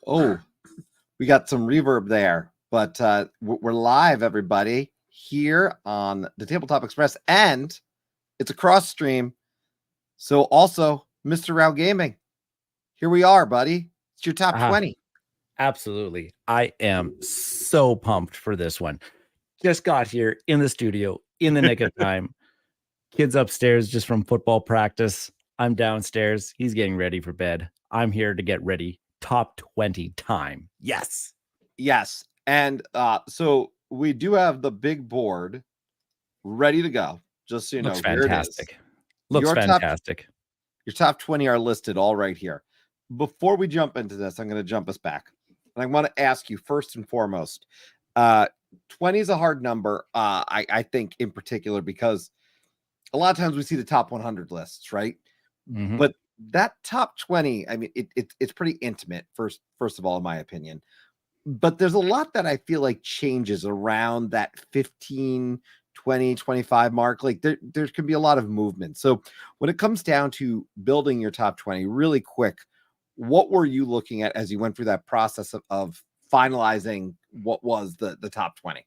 Oh, we got some reverb there, but we're live, everybody, here on the Tabletop Express, and it's a cross stream. So also, MistaRau Gaming. Here we are, buddy. It's your top 20. Absolutely. I am so pumped for this one. Just got here in the studio in the nick of time. Kids upstairs just from football practice. I'm downstairs. He's getting ready for bed. I'm here to get ready. Top 20 time. Yes. Yes. And so we do have the big board ready to go. Just so you Looks know, fantastic. Here it is. Looks fantastic. Your top 20 are listed all right here. Before we jump into this, I'm going to jump us back. And I want to ask you first and foremost, 20 is a hard number, I think, in particular, because a lot of times we see the top 100 lists, right? Mm-hmm. But that top 20, I mean, it's pretty intimate, first of all, in my opinion. But there's a lot that I feel like changes around that 15, 20, 25 mark. Like there can be a lot of movement. So when it comes down to building your top 20, really quick, what were you looking at as you went through that process of finalizing what was the top 20?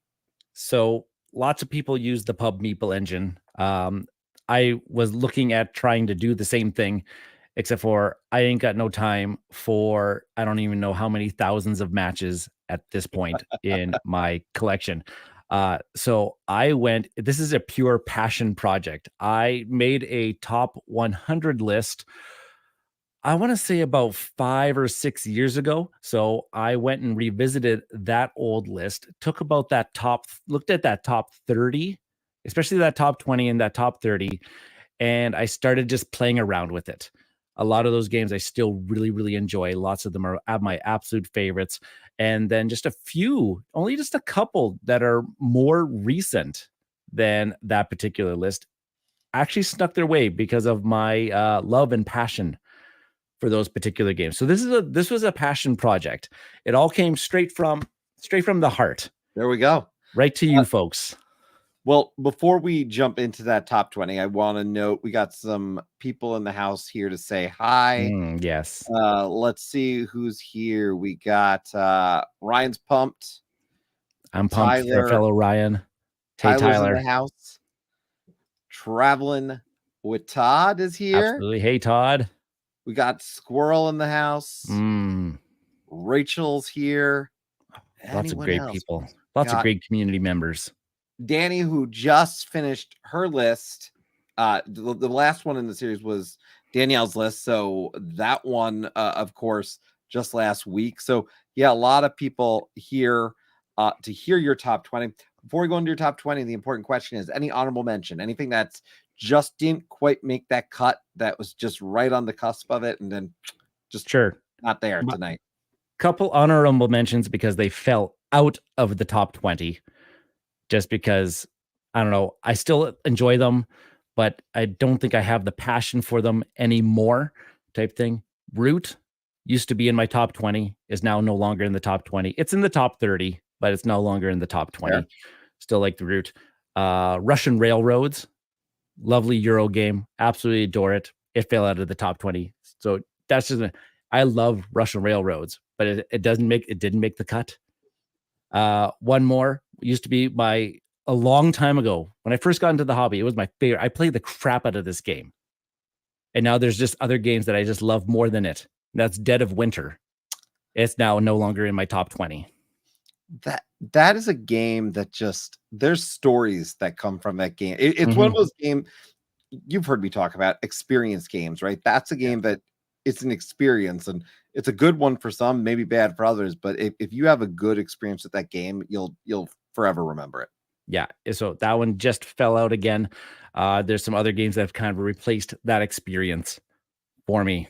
So lots of people use the Pub Meeple engine. I was looking at trying to do the same thing, except for I ain't got no time for, I don't even know how many thousands of matches at this point in my collection. So I went, this is a pure passion project. I made a top 100 list, I want to say about 5 or 6 years ago. So I went and revisited that old list, took about that looked at that top 30, especially that top 20 and that top 30. And I started just playing around with it. A lot of those games I still really, really enjoy. Lots of them are my absolute favorites. And then just a few, only just a couple that are more recent than that particular list actually snuck their way because of my love and passion for those particular games. So this was a passion project. It all came straight from the heart. There we go. Right to you folks. Well, before we jump into that top 20, I want to note we got some people in the house here to say hi. Yes. Let's see who's here. We got Ryan's pumped. I'm pumped for fellow Ryan. Hey, Tyler's Tyler. in the house. Traveling with Todd is here. Absolutely. Hey, Todd. We got Squirrel in the house. Rachel's here. Lots of great people. Lots of great community members. Danny, who just finished her list. The last one in the series was Danielle's list. So that one, of course, just last week. So yeah, a lot of people here to hear your top 20. Before we go into your top 20, the important question is any honorable mention, anything that's just didn't quite make that cut, that was just right on the cusp of it, and then just not there tonight. Couple honorable mentions because they fell out of the top 20. Just because, I don't know, I still enjoy them, but I don't think I have the passion for them anymore type thing. Root used to be in my top 20, is now no longer in the top 20. It's in the top 30, but it's no longer in the top 20. Yeah. Still like the Root. Russian Railroads, lovely Euro game. Absolutely adore it. It fell out of the top 20. So that's just, I love Russian Railroads, but it didn't make the cut. One more used to be a long time ago when I first got into the hobby. It was my favorite. I played the crap out of this game. And now there's just other games that I just love more than it. That's Dead of Winter. It's now no longer in my top 20. That is a game that just, there's stories that come from that game. It's one of those games you've heard me talk about, experience games, right? That's a game that it's an experience, and it's a good one for some, maybe bad for others. But if you have a good experience with that game, you'll forever remember it. Yeah. So that one just fell out again. There's some other games that have kind of replaced that experience for me.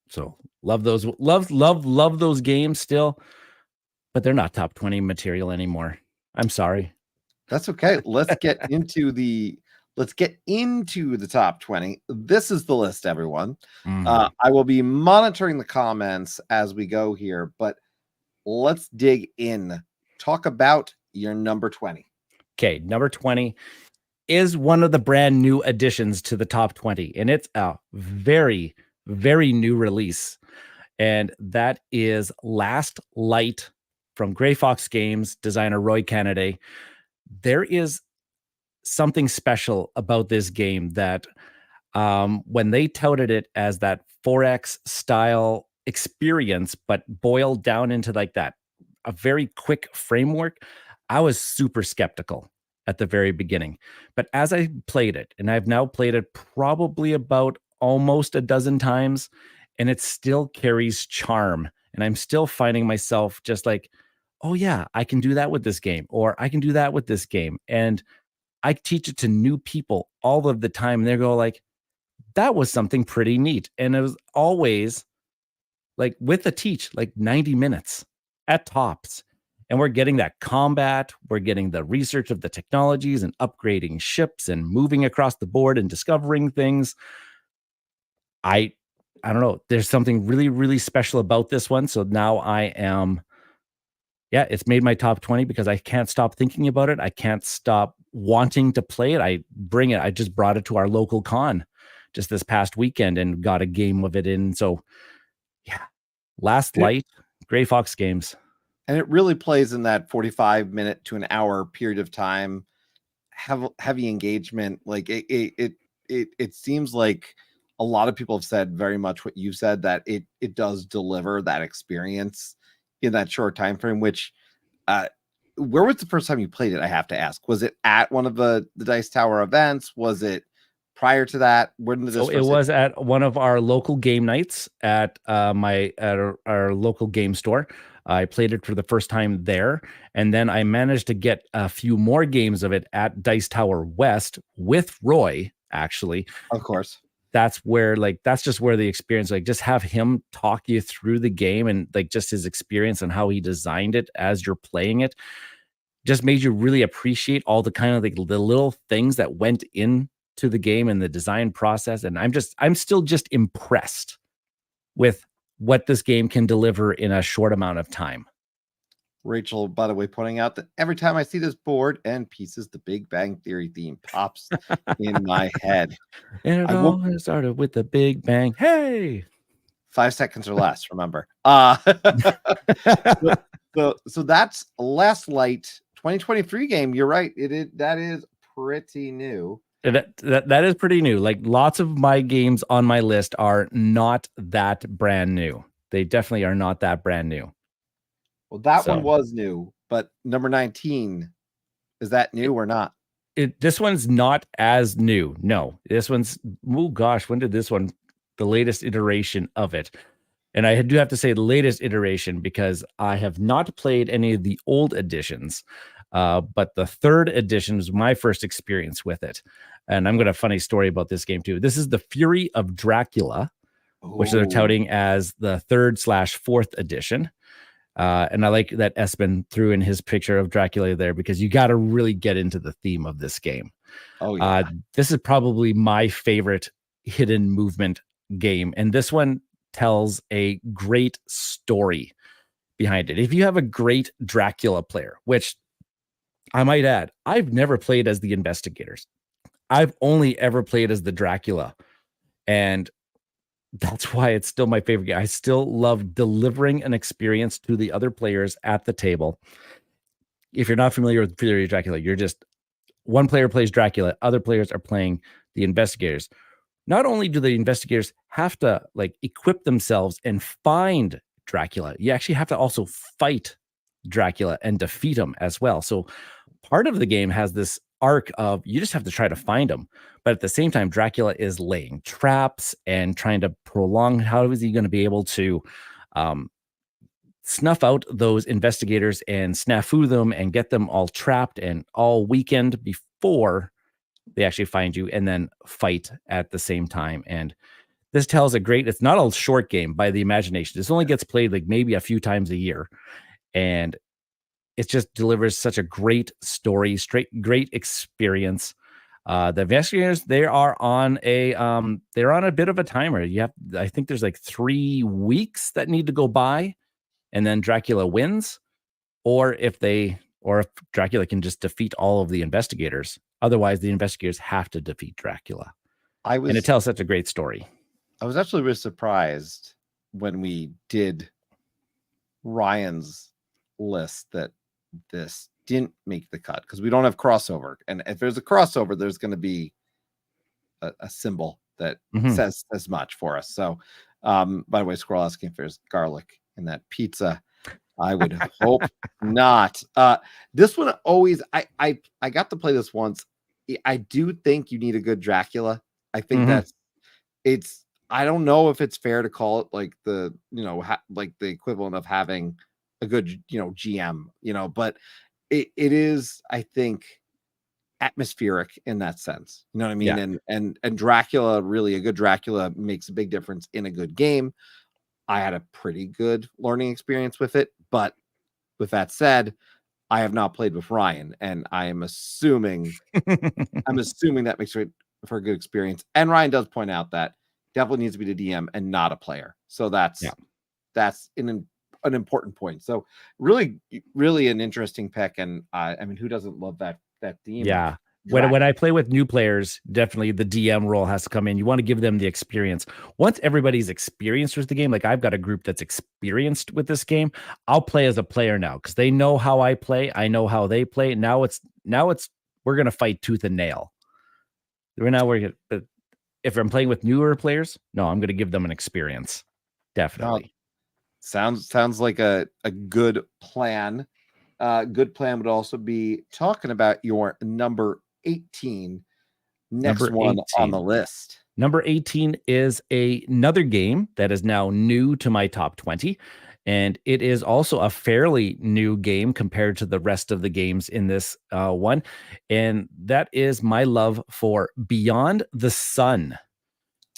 So love those, love those games still, but they're not top 20 material anymore. I'm sorry. That's okay. Let's get into the top 20. This is the list, everyone. I will be monitoring the comments as we go here, but let's dig in. Talk about your number 20. Okay, number 20 is one of the brand new additions to the top 20, and it's a very, very new release. and that is Last Light from Grey Fox Games, designer Roy Kennedy. There is something special about this game that when they touted it as that 4X style experience, but boiled down into like that, a very quick framework, I was super skeptical at the very beginning. But as I played it, and I've now played it probably about almost a dozen times, and it still carries charm. And I'm still finding myself just like, oh, yeah, I can do that with this game, or I can do that with this game. And I teach it to new people all of the time. And they go like, that was something pretty neat. And it was always like with the teach, like 90 minutes at tops. And we're getting that combat, we're getting the research of the technologies and upgrading ships and moving across the board and discovering things. I don't know. There's something really, really special about this one. So now I am, yeah, it's made my top 20 because I can't stop thinking about it. I can't stop wanting to play it. I bring it. I just brought it to our local con just this past weekend and got a game of it in. So yeah, Last Light, Grey Fox Games. And it really plays in that 45-minute to an hour period of time, have heavy engagement. Like it seems like a lot of people have said very much what you said, that it does deliver that experience in that short time frame. Which where was the first time you played it? I have to ask. Was it at one of the Dice Tower events? Was it prior to that? When did this? So it was at one of our local game nights at our local game store. I played it for the first time there, and then I managed to get a few more games of it at Dice Tower West with Roy. Actually, of course, that's where that's just where the experience, like just have him talk you through the game and like just his experience and how he designed it as you're playing it, just made you really appreciate all the kind of like the little things that went in to the game and the design process. And I'm still just impressed with what this game can deliver in a short amount of time. Rachel, by the way, pointing out that every time I see this board and pieces, the Big Bang Theory theme pops in my head. And it all started with the Big Bang. Hey, 5 seconds or less, remember. So that's Last Light 2023 game. You're right. That is pretty new. That is pretty new. Like lots of my games on my list are not that brand new. They definitely are not that brand new. Well, that one was new, but number 19, is that new or not? This one's not as new. No, this one's, oh gosh, when did this one, the latest iteration of it? And I do have to say the latest iteration because I have not played any of the old editions, but the third edition was my first experience with it. And I'm got a funny story about this game too. This is the Fury of Dracula, which they're touting as the 3rd/4th edition. And I like that Espen threw in his picture of Dracula there because you got to really get into the theme of this game. Oh yeah. This is probably my favorite hidden movement game. And this one tells a great story behind it. If you have a great Dracula player, which I might add, I've never played as the investigators. I've only ever played as the Dracula. And that's why it's still my favorite game. I still love delivering an experience to the other players at the table. If you're not familiar with Fury of Dracula, you're just one player plays Dracula, other players are playing the investigators. Not only do the investigators have to like equip themselves and find Dracula, you actually have to also fight Dracula and defeat him as well. So part of the game has this arc of you just have to try to find him. But at the same time, Dracula is laying traps and trying to prolong. How is he going to be able to snuff out those investigators and snafu them and get them all trapped and all weakened before they actually find you and then fight at the same time? And this tells a great, it's not a short game by the imagination. This only gets played like maybe a few times a year. And it just delivers such a great story, great experience. The investigators, they're on a bit of a timer. I think there's like 3 weeks that need to go by, and then Dracula wins, or if Dracula can just defeat all of the investigators. Otherwise, the investigators have to defeat Dracula. And it tells such a great story. I was actually really surprised when we did Ryan's list that this didn't make the cut because we don't have crossover. And if there's a crossover, there's going to be a symbol that says as much for us. So, by the way, Squirrel asking if there's garlic in that pizza. I would hope not. This one always, I got to play this once. I do think you need a good Dracula. I think I don't know if it's fair to call it like the, like the equivalent of having a good, GM, but it is, I think, atmospheric in that sense. You know what I mean? Yeah. And Dracula, really a good Dracula makes a big difference in a good game. I had a pretty good learning experience with it, but with that said, I have not played with Ryan, and I am assuming that makes it for a good experience. And Ryan does point out that definitely needs to be the DM and not a player. So that's an important point. So really, really an interesting pick. And I mean, who doesn't love that theme? Yeah. When I play with new players, definitely the DM role has to come in. You want to give them the experience. Once everybody's experienced with the game, like I've got a group that's experienced with this game, I'll play as a player now because they know how I play. I know how they play. Now it's we're gonna fight tooth and nail. But if I'm playing with newer players, no, I'm gonna give them an experience. Definitely. Sounds like a good plan. Good plan would also be talking about your number 18, next one on the list. Number 18 is another game that is now new to my top 20. And it is also a fairly new game compared to the rest of the games in this one. And that is my love for Beyond the Sun,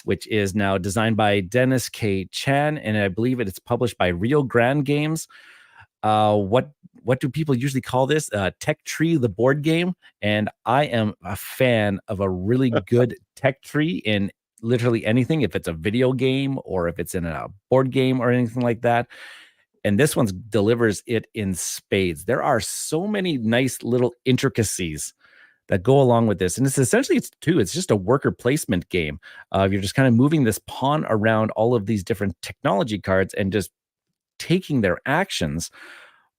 which is now designed by Dennis K. Chan. And I believe it's published by Rio Grande Games. What do people usually call this? Tech Tree, the board game. And I am a fan of a really good tech tree in literally anything, if it's a video game or if it's in a board game or anything like that. And this one delivers it in spades. There are so many nice little intricacies that go along with this. And it's just a worker placement game. You're just kind of moving this pawn around all of these different technology cards and just taking their actions.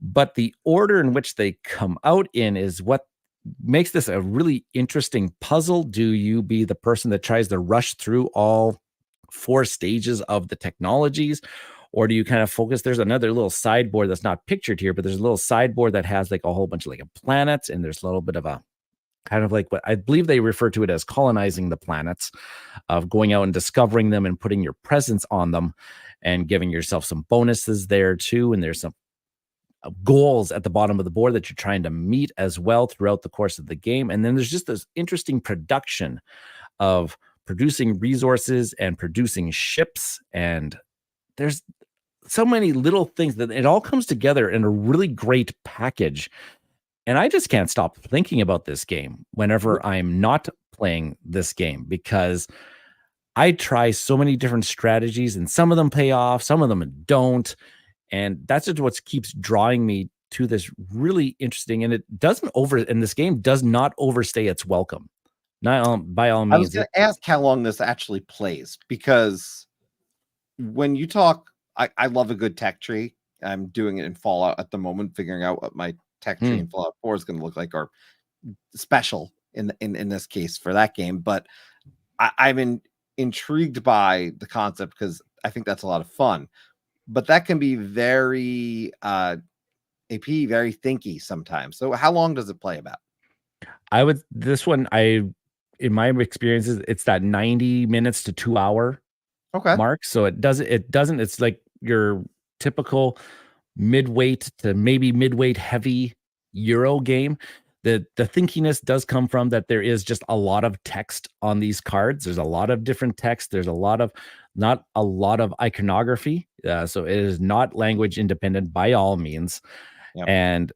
But the order in which they come out in is what makes this a really interesting puzzle. Do you be the person that tries to rush through all 4 stages of the technologies? Or do you kind of focus? There's another little sideboard that's not pictured here, but there's a little sideboard that has like a whole bunch of like planets, and there's a little bit of a kind of like what I believe they refer to it as colonizing the planets, of going out and discovering them and putting your presence on them and giving yourself some bonuses there too. And there's some goals at the bottom of the board that you're trying to meet as well throughout the course of the game. And then there's just this interesting production of producing resources and producing ships. And there's so many little things that it all comes together in a really great package. And I just can't stop thinking about this game whenever I'm not playing this game, because I try so many different strategies and some of them pay off, some of them don't. And that's just what keeps drawing me to this really interesting. And this game does not overstay its welcome. Not by all means. I was going to ask how long this actually plays, because when you talk, I love a good tech tree. I'm doing it in Fallout at the moment, figuring out what my tech tree in Fallout 4 is going to look like, or special in this case for that game. But I'm intrigued by the concept because I think that's a lot of fun. But that can be very very thinky sometimes. So how long does it play about? In my experiences, it's that 90 minutes to 2 hour mark. So it's like your typical mid-weight to maybe mid-weight heavy Euro game. The thinkiness does come from that there is just a lot of text on these cards. There's a lot of different text. There's not a lot of iconography. So it is not language independent by all means. Yep. And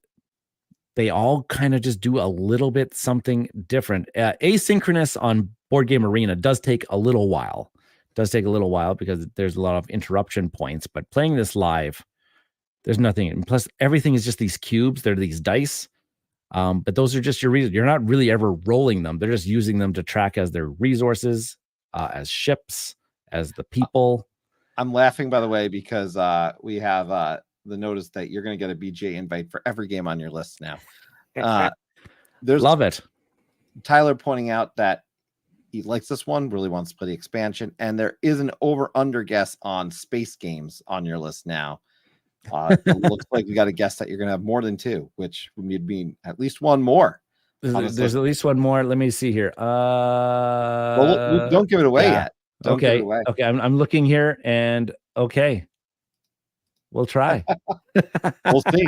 they all kind of just do a little bit something different. Asynchronous on Board Game Arena does take a little while. Because there's a lot of interruption points. But playing this live, there's nothing. And plus, everything is just these cubes. They're these dice. But those are just your reasons. You're not really ever rolling them. They're just using them to track as their resources, as ships, as the people. I'm laughing, by the way, because we have the notice that you're going to get a BJ invite for every game on your list now. There's Love it. Tyler pointing out that he likes this one, really wants to play the expansion, and there is an over-under guess on space games on your list now. It looks like we got a guess that you're going to have more than 2, which would mean at least one more. There's at least one more. Let me see here. Well, don't give it away yet. Don't give it away. Okay, I'm looking here, and okay, we'll try. We'll see.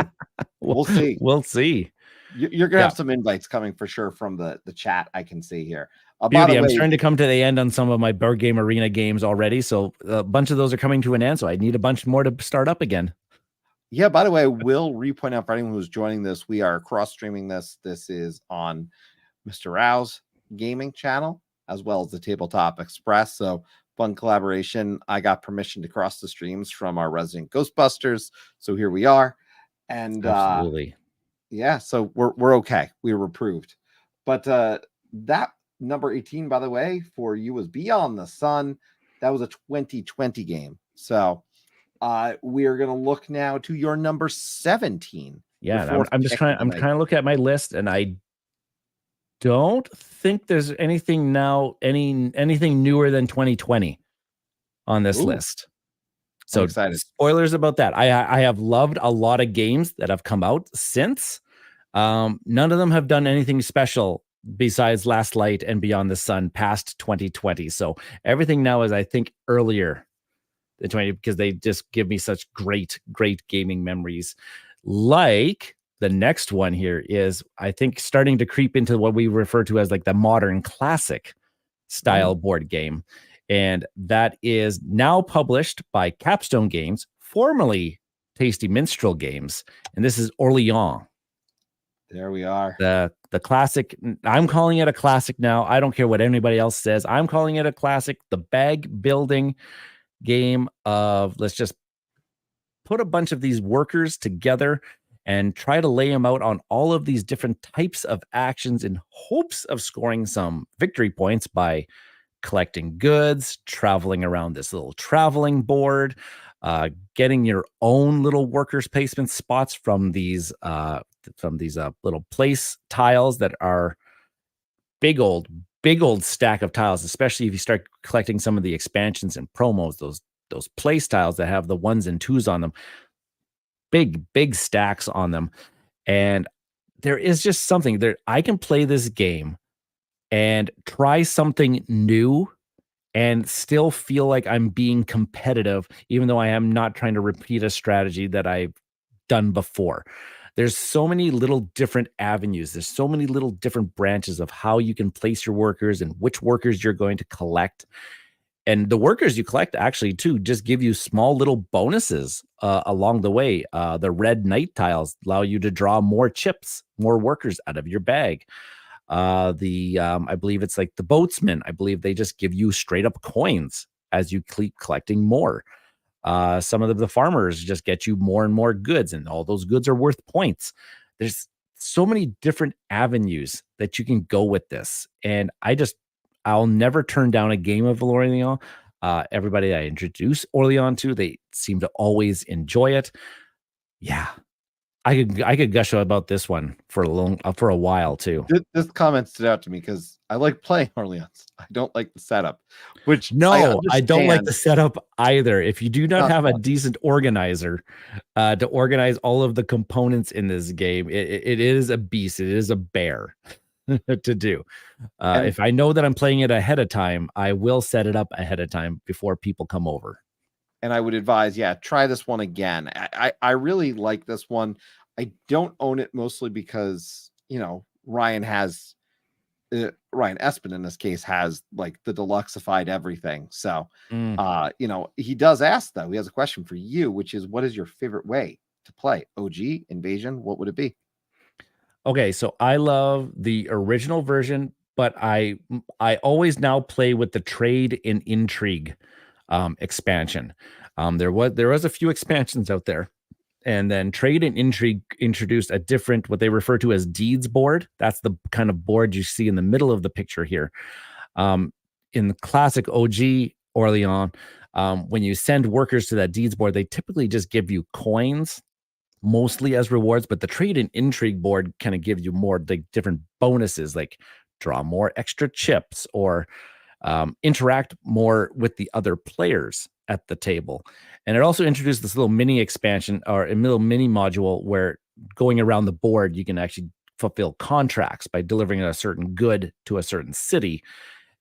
We'll see. We'll see. You're gonna have some invites coming for sure from the chat. I can see here. By the way, I'm starting to come to the end on some of my Board Game Arena games already, so a bunch of those are coming to an end. So I need a bunch more to start up again. Yeah. By the way, we'll repoint out for anyone who's joining this. We are cross streaming this. This is on MistaRau's gaming channel as well as the Tabletop Express. So fun collaboration. I got permission to cross the streams from our resident Ghostbusters. So here we are. And absolutely. Yeah, so we're okay. We were approved. But that number 18, by the way, for you was Beyond the Sun. That was a 2020 game. So we are going to look now to your number 17. Yeah, I'm trying to look at my list, and I don't think there's anything now, anything newer than 2020 on this list. So excited. Spoilers about that. I have loved a lot of games that have come out since. None of them have done anything special besides Last Light and Beyond the Sun past 2020. So everything now is, I think, earlier than 20, because they just give me such great gaming memories. Like the next one here is, I think, starting to creep into what we refer to as like the modern classic style board game. And that is now published by Capstone Games, formerly Tasty Minstrel Games. And this is Orleans. There we are. The classic. I'm calling it a classic now. I don't care what anybody else says. I'm calling it a classic. The bag building game of, let's just put a bunch of these workers together and try to lay them out on all of these different types of actions in hopes of scoring some victory points by collecting goods, traveling around this little traveling board, getting your own little workers placement spots from these little place tiles that are big old stack of tiles, especially if you start collecting some of the expansions and promos, those place tiles that have the 1s and 2s on them, big stacks on them. And there is just something there. I can play this game and try something new and still feel like I'm being competitive, even though I am not trying to repeat a strategy that I've done before. There's so many little different avenues. There's so many little different branches of how you can place your workers and which workers you're going to collect. And the workers you collect actually too just give you small little bonuses along the way. The red knight tiles allow you to draw more chips, more workers out of your bag. I believe it's like the boatsmen. I believe they just give you straight up coins as you keep collecting more. Some of the farmers just get you more and more goods, and all those goods are worth points. There's so many different avenues that you can go with this. And I'll never turn down a game of Orleans. Everybody I introduce Orleans to, they seem to always enjoy it. Yeah. I could gush about this one for a while too. This comment stood out to me because I like playing Orleans. I don't like the setup. I don't like the setup either. If you do not have a decent organizer to organize all of the components in this game, it is a beast. It is a bear to do. If I know that I'm playing it ahead of time, I will set it up ahead of time before people come over. And I would advise, try this one again. I really like this one. I don't own it mostly because, Ryan Espen in this case has like the deluxeified everything. So, he does ask though, he has a question for you, which is, what is your favorite way to play? OG, Invasion? What would it be? Okay. So I love the original version, but I always now play with the Trade and Intrigue expansion. There was a few expansions out there, and then Trade and Intrigue introduced a different, what they refer to as deeds board. That's the kind of board you see in the middle of the picture here. In the classic OG Orleans, When you send workers to that deeds board, they typically just give you coins mostly as rewards, but the trade and intrigue board kind of gives you more like different bonuses, like draw more extra chips or interact more with the other players at the table. And it also introduced this little mini expansion or a little mini module where going around the board, you can actually fulfill contracts by delivering a certain good to a certain city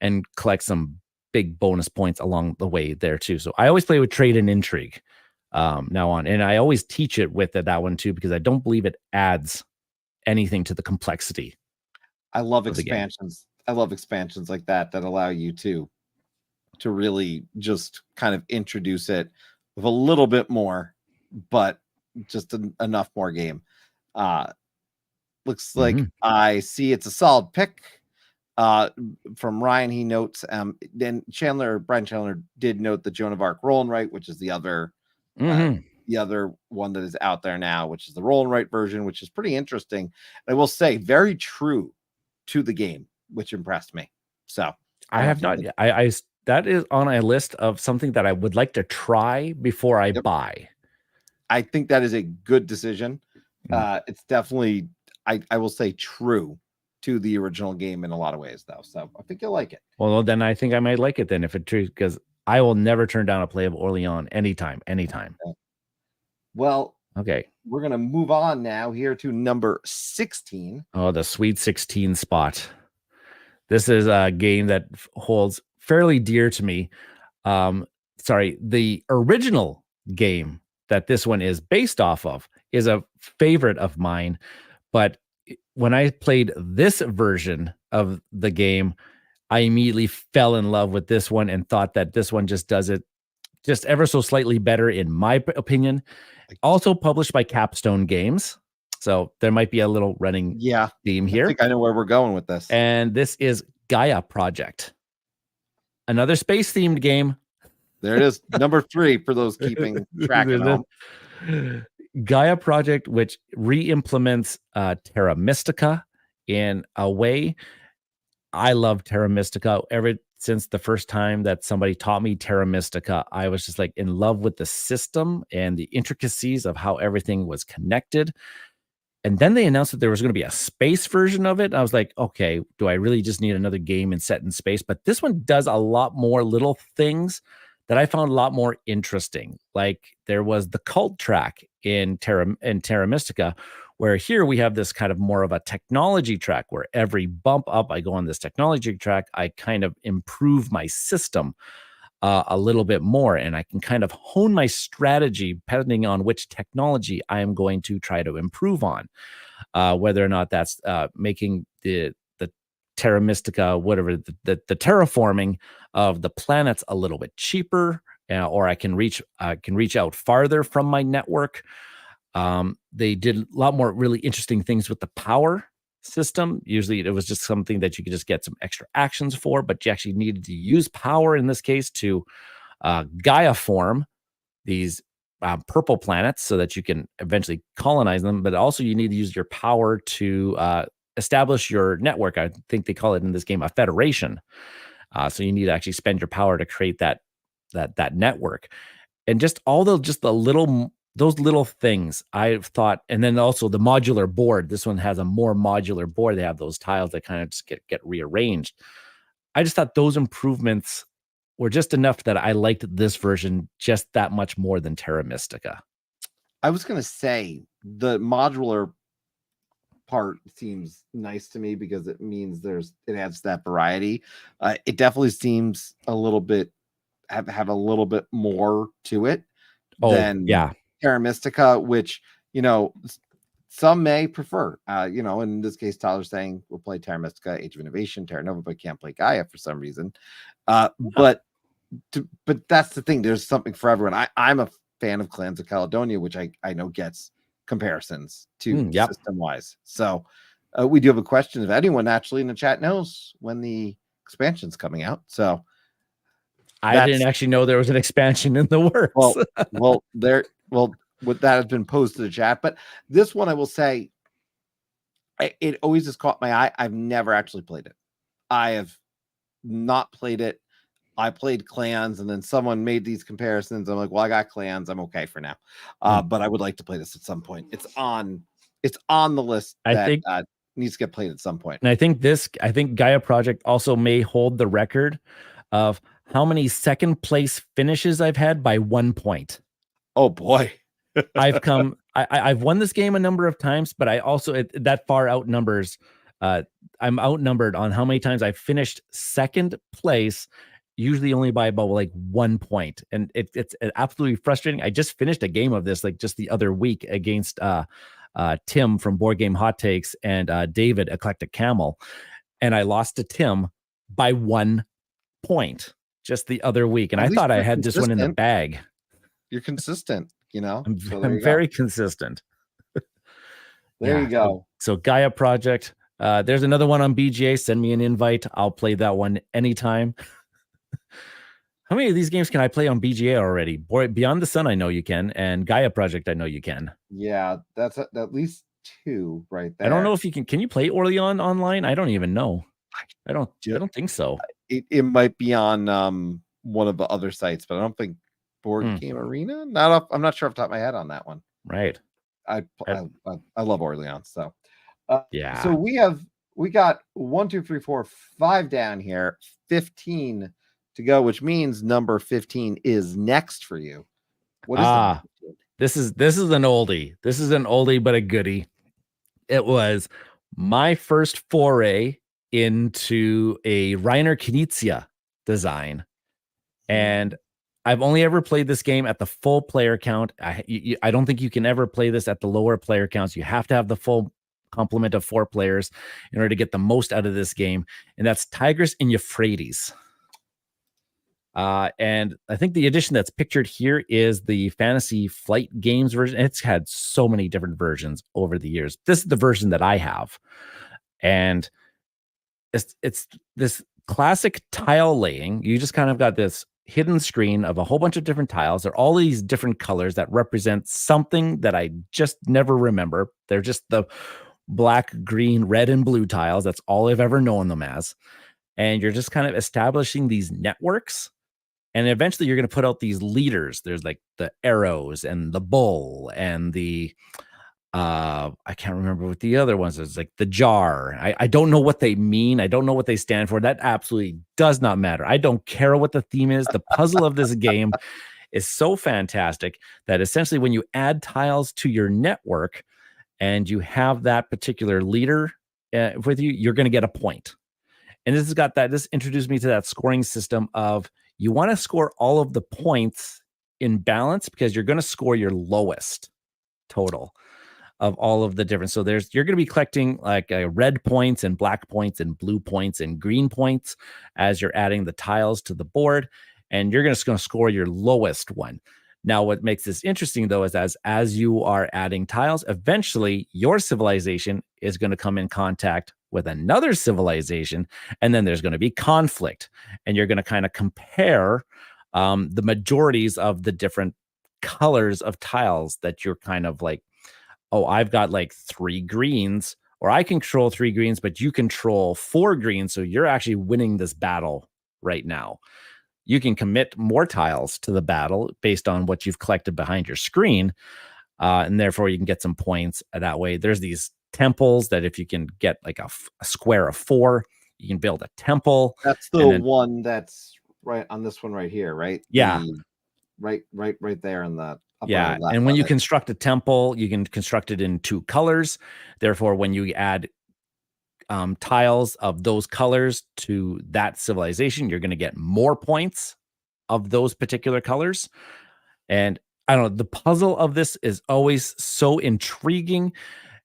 and collect some big bonus points along the way there too. So I always play with trade and intrigue now on, and I always teach it with that one too, because I don't believe it adds anything to the complexity. I love expansions. I love expansions like that allow you to really just kind of introduce it with a little bit more, but just enough more game. Looks like I see it's a solid pick. From Ryan, he notes, then Brian Chandler did note the Joan of Arc roll and write, which is the other one that is out there now, which is the roll and write version, which is pretty interesting. And I will say, very true to the game, which impressed me. So I have not yet. I that is on a list of something that I would like to try before I buy. I think that is a good decision. It's definitely, I will say, true to the original game in a lot of ways, though. So I think you'll like it. Well, then I think I might like it then if it's true, because I will never turn down a play of Orleans anytime. Okay. Well, okay. We're going to move on now here to number 16. Oh, the Sweet 16 spot. This is a game that holds fairly dear to me. The original game that this one is based off of is a favorite of mine. But when I played this version of the game, I immediately fell in love with this one and thought that this one just does it just ever so slightly better, in my opinion. Also published by Capstone Games. So there might be a little running theme here. I think I know where we're going with this. And this is Gaia Project. Another space-themed game. There it is. Number 3 for those keeping track at home. Gaia Project, which re-implements Terra Mystica in a way. I love Terra Mystica. Ever since the first time that somebody taught me Terra Mystica, I was just like in love with the system and the intricacies of how everything was connected. And then they announced that there was going to be a space version of it. I was like, okay, do I really just need another game and set in space? But this one does a lot more little things that I found a lot more interesting. Like there was the cult track in Terra Mystica, where here we have this kind of more of a technology track where every bump up I go on this technology track, I kind of improve my system a little bit more, and I can kind of hone my strategy depending on which technology I am going to try to improve on, whether or not that's making the Terra Mystica, whatever the terraforming of the planets a little bit cheaper, or I can reach out farther from my network. They did a lot more really interesting things with the power system. Usually it was just something that you could just get some extra actions for, but you actually needed to use power in this case to Gaia form these purple planets so that you can eventually colonize them. But also you need to use your power to establish your network. I think they call it in this game a federation. So you need to actually spend your power to create that network. And just those little things I've thought, and then also the modular board. This one has a more modular board. They have those tiles that kind of just get rearranged. I just thought those improvements were just enough that I liked this version just that much more than Terra Mystica. I was going to say the modular part seems nice to me because it means it adds that variety. It definitely seems a little bit have a little bit more to it than Terra Mystica, which, some may prefer. In this case, Tyler's saying we'll play Terra Mystica, Age of Innovation, Terra Nova, but can't play Gaia for some reason. But that's the thing. There's something for everyone. I'm a fan of Clans of Caledonia, which I know gets comparisons to system-wise. So we do have a question if anyone actually in the chat knows when the expansion's coming out. So I didn't actually know there was an expansion in the works. What that has been posed to the chat, but this one I will say, it always has caught my eye. I've never actually played it. I have not played it. I played clans, and then someone made these comparisons. I'm like, well, I got clans. I'm okay for now. But I would like to play this at some point. It's on the list I that think, needs to get played at some point. and I think Gaia Project also may hold the record of how many second place finishes I've had by 1 point. Oh boy. I've won this game a number of times, but I also that far outnumbers. I'm outnumbered on how many times I finished second place, usually only by about like 1 point, and it's absolutely frustrating. I just finished a game of this like just the other week against Tim from Board Game Hot Takes and David Eclectic Camel, and I lost to Tim by 1 point just the other week, and I thought I had this one in the bag. You're consistent, you know. I'm very consistent. There you go. So Gaia Project. There's another one on BGA. Send me an invite. I'll play that one anytime. How many of these games can I play on BGA already? Boy, Beyond the Sun, I know you can, and Gaia Project, I know you can. Yeah, that's at least 2 right there. I don't know if you can. Can you play Orleans online? I don't even know. I don't think so. It might be on one of the other sites, but I don't think Board Game Arena. I'm not sure off the top of my head on that one. Right. I love Orleans. So yeah. So we got 1, 2, 3, 4, 5 down here, 15 to go, which means number 15 is next for you. What is this is an oldie. This is an oldie but a goodie. It was my first foray into a Reiner Knizia design, and I've only ever played this game at the full player count. I don't think you can ever play this at the lower player counts. You have to have the full complement of 4 players in order to get the most out of this game, and that's Tigris and Euphrates. And I think the edition that's pictured here is the Fantasy Flight Games version. It's had so many different versions over the years. This is the version that I have, and it's this classic tile laying. You just kind of got this hidden screen of a whole bunch of different tiles. They're all these different colors that represent something that I just never remember. They're just the black, green, red, and blue tiles. That's all I've ever known them as. And you're just kind of establishing these networks. And eventually you're going to put out these leaders. There's like the arrows and the bull and the, I can't remember what the other ones is, like the jar. I don't know what they mean. I don't know what they stand for. That absolutely does not matter. I don't care what the theme is. The puzzle of this game is so fantastic that essentially when you add tiles to your network and you have that particular leader with you, you're going to get a point. And this introduced me to that scoring system of you want to score all of the points in balance because you're going to score your lowest total of all of the different. So you're going to be collecting like red points and black points and blue points and green points as you're adding the tiles to the board, and you're just going to score your lowest one. Now, what makes this interesting though is as you are adding tiles, eventually your civilization is going to come in contact with another civilization, and then there's going to be conflict, and you're going to kind of compare the majorities of the different colors of tiles that you're kind of like, oh, I've got like 3 greens, or I control 3 greens, but you control 4 greens, so you're actually winning this battle right now. You can commit more tiles to the battle based on what you've collected behind your screen, and therefore you can get some points that way. There's these temples that if you can get like a square of 4, you can build a temple. That's the one that's right on this one right here, right? Yeah. Right there in the upper left. And when you construct a temple, you can construct it in 2 colors. Therefore, when you add tiles of those colors to that civilization, you're going to get more points of those particular colors. And I don't know, the puzzle of this is always so intriguing.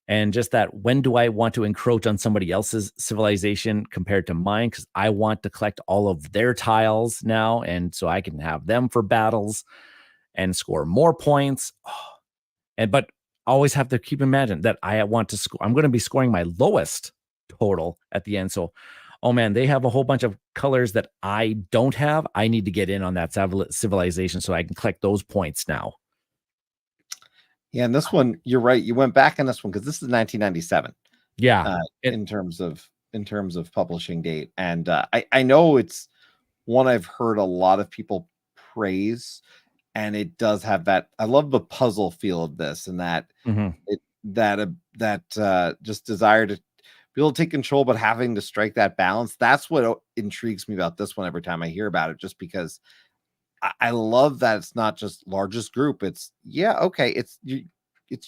And just that, when do I want to encroach on somebody else's civilization compared to mine? Because I want to collect all of their tiles now. And so I can have them for battles and score more points. But always have to keep in mind that I want to score. I'm going to be scoring my lowest total at the end. So, oh man, they have a whole bunch of colors that I don't have. I need to get in on that civilization so I can collect those points now. Yeah, and this one, you're right. You went back on this one because this is 1997. Yeah, in terms of publishing date, and I know it's one I've heard a lot of people praise, and it does have that. I love the puzzle feel of this, and that just desire to be able to take control, but having to strike that balance. That's what intrigues me about this one every time I hear about it, just because I love that it's not just largest group. It's okay. It's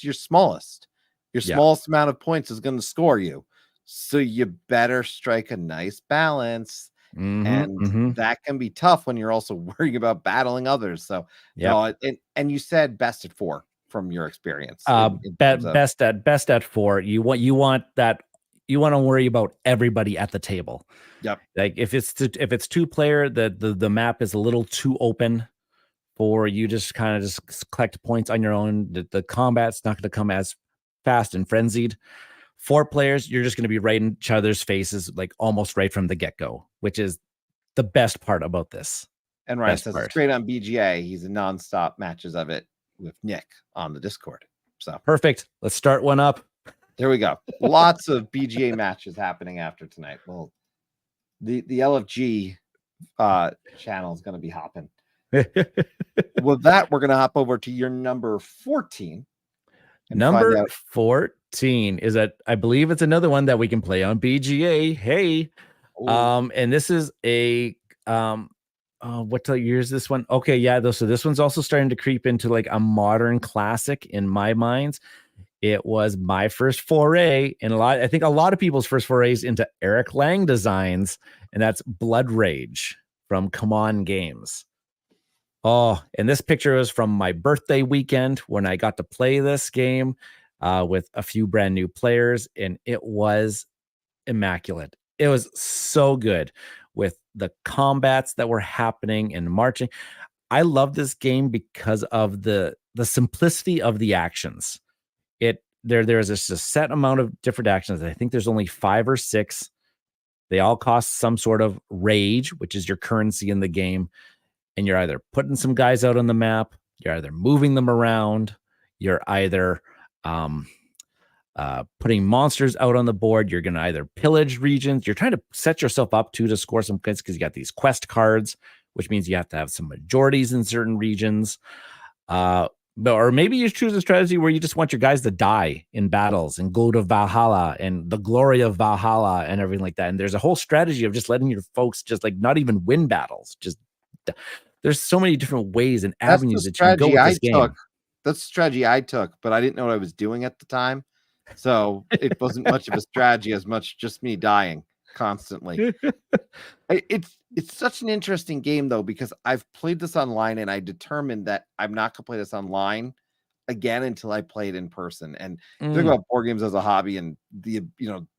your smallest. Your smallest amount of points is going to score you. So you better strike a nice balance. And that can be tough when you're also worrying about battling others. So and you said best at 4 from your experience. Best at 4. You want to worry about everybody at the table. Yep. Like if it's 2-player, the map is a little too open for you just kind of just collect points on your own. The combat's not going to come as fast and frenzied. 4 players, you're just going to be right in each other's faces, like almost right from the get-go, which is the best part about this. And Ryan says it's great on BGA. He's a nonstop matches of it with Nick on the Discord. So perfect. Let's start one up. There we go. Lots of BGA matches happening after tonight. Well, the LFG channel is going to be hopping. With that, we're going to hop over to your number 14. Number 14 is I believe it's another one that we can play on BGA. Hey. Ooh. And this is a what year is this one? Okay, yeah, so this one's also starting to creep into like a modern classic in my mind. It was my first foray, and I think a lot of people's first forays into Eric Lang designs, and that's Blood Rage from Come On Games. Oh, and this picture was from my birthday weekend when I got to play this game with a few brand new players, and it was immaculate. It was so good with the combats that were happening and marching. I love this game because of the simplicity of the actions. There's a set amount of different actions. I think there's only 5 or 6. They all cost some sort of rage, which is your currency in the game. And you're either putting some guys out on the map, you're either moving them around, you're either putting monsters out on the board. You're going to either pillage regions. You're trying to set yourself up to score some points because you got these quest cards, which means you have to have some majorities in certain regions. Or maybe you choose a strategy where you just want your guys to die in battles and go to Valhalla and the glory of Valhalla and everything like that. And there's a whole strategy of just letting your folks just like not even win battles. Just there's so many different ways and avenues that you can go with this game. That's the strategy I took, but I didn't know what I was doing at the time. So it wasn't much of a strategy as much just me dying constantly. It's such an interesting game, though, because I've played this online and I determined that I'm not going to play this online again until I play it in person. And talk about board games as a hobby and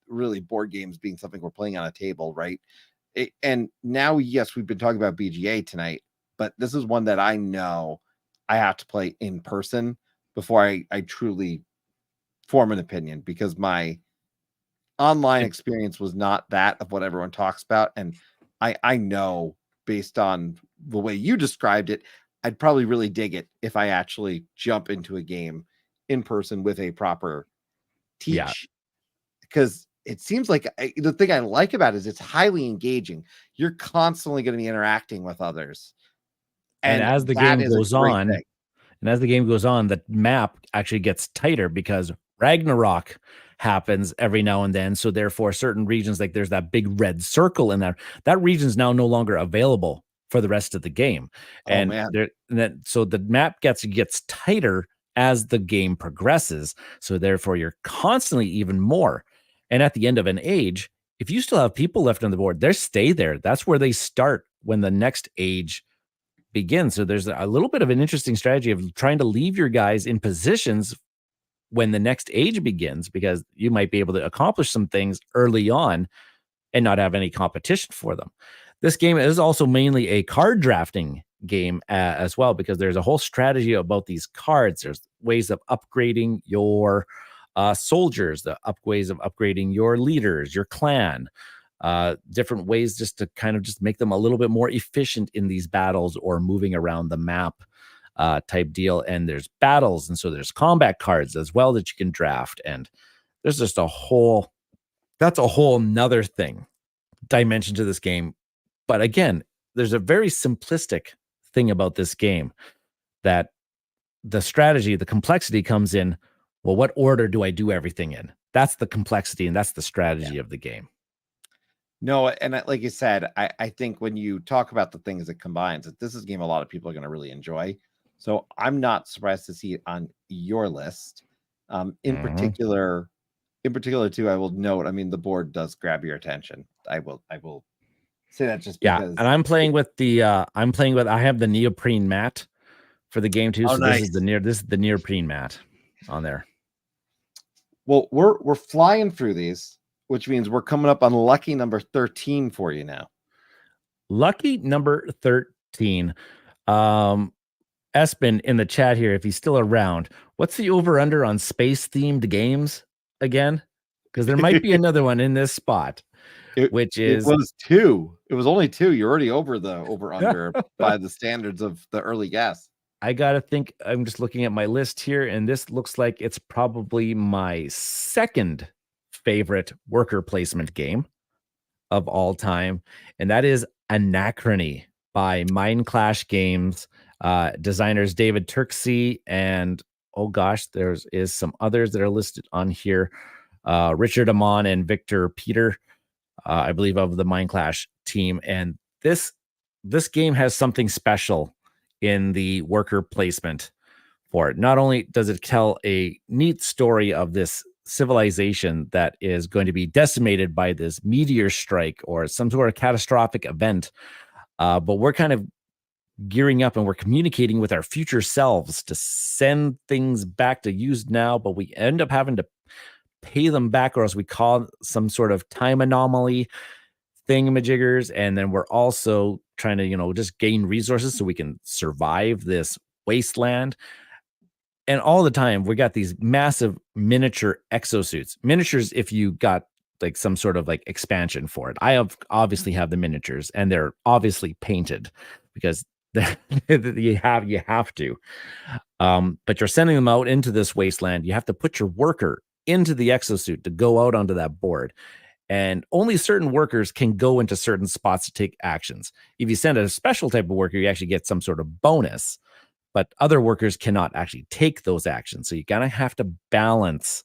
really board games being something we're playing on a table, right? And now, yes, we've been talking about BGA tonight, but this is one that I know I have to play in person before I truly form an opinion, because my online experience was not that of what everyone talks about. And I know based on the way you described it, I'd probably really dig it if I actually jump into a game in person with a proper teach. Because it seems like the thing I like about it is it's highly engaging. You're constantly going to be interacting with others. And as the game goes on, the map actually gets tighter because Ragnarok happens every now and then. So therefore, certain regions, like there's that big red circle in there, that region's now no longer available for the rest of the game. So the map gets tighter as the game progresses. So therefore, you're constantly even more. And at the end of an age, if you still have people left on the board, they stay there. That's where they start when the next age begins. So there's a little bit of an interesting strategy of trying to leave your guys in positions when the next age begins, because you might be able to accomplish some things early on and not have any competition for them. This game is also mainly a card drafting game as well, because there's a whole strategy about these cards. There's ways of upgrading your soldiers, ways of upgrading your leaders, your clan, different ways just to kind of just make them a little bit more efficient in these battles or moving around the map type deal. And there's battles, and so there's combat cards as well that you can draft, and there's just that's a whole nother dimension to this game. But again, there's a very simplistic thing about this game, that the strategy, the complexity comes in, well, what order do I do everything in? That's the complexity, and that's the strategy of the game. No, and like you said, I think when you talk about the things it combines, that this is a game a lot of people are going to really enjoy. So I'm not surprised to see it on your list. In particular, too, I will note, I mean, the board does grab your attention. I will say that just because. And I'm playing with I have the neoprene mat for the game too. Oh, So nice. this is the neoprene mat on there. Well, we're flying through these, which means we're coming up on lucky number 13 for you now. Lucky number 13. Espen in the chat here, if he's still around, what's the over-under on space-themed games again? Because there might be another one in this spot, it was 2. It was only 2. You're already over the over-under by the standards of the early guess. I gotta think. I'm just looking at my list here, and this looks like it's probably my second favorite worker placement game of all time, and that is Anachrony by Mind Clash Games. Designers David Turksey and oh gosh, there's some others that are listed on here. Richard Amon and Victor Peter, I believe, of the Mind Clash team. And this game has something special in the worker placement for it. Not only does it tell a neat story of this civilization that is going to be decimated by this meteor strike or some sort of catastrophic event, but we're kind of gearing up and we're communicating with our future selves to send things back to use now, but we end up having to pay them back, or as we call some sort of time anomaly thingamajiggers. And then we're also trying to, just gain resources so we can survive this wasteland. And all the time we got these massive miniature exosuits, miniatures. If you got like some sort of like expansion for it, I obviously have the miniatures, and they're obviously painted because you have to. But you're sending them out into this wasteland. You have to put your worker into the exosuit to go out onto that board. And only certain workers can go into certain spots to take actions. If you send a special type of worker, you actually get some sort of bonus, but other workers cannot actually take those actions. So you kind of have to balance,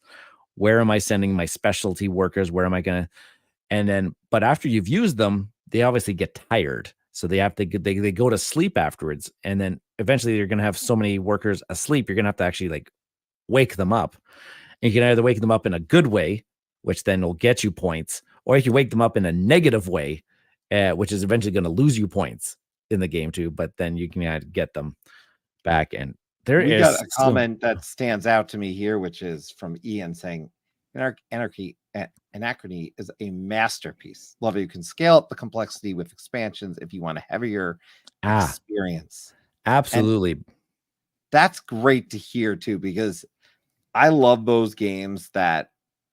where am I sending my specialty workers? Where am I going to? And then, but after you've used them, they obviously get tired. So they have to they go to sleep afterwards. And then eventually you're going to have so many workers asleep, you're going to have to actually like wake them up. And you can either wake them up in a good way, which then will get you points, or if you wake them up in a negative way, which is eventually going to lose you points in the game too. But then you can get them back. And we got a comment that stands out to me here, which is from Ian saying, Anachrony is a masterpiece. Love it. You can scale up the complexity with expansions if you want a heavier experience. Absolutely. And that's great to hear too, because I love those games that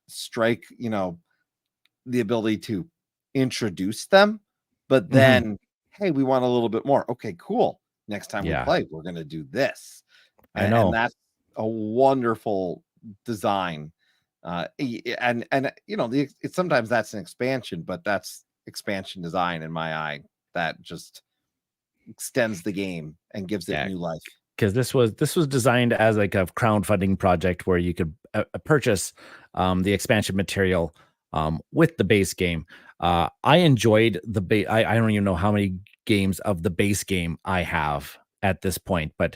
strike, the ability to introduce them, but then, hey, we want a little bit more. Okay, cool. Next time we play, we're going to do this. I know. And that's a wonderful design. Sometimes that's an expansion, but that's expansion design in my eye that just extends the game and gives it new life. Because this was designed as like a crowdfunding project where you could purchase the expansion material with the base game. I enjoyed the base. I don't even know how many games of the base game I have at this point, but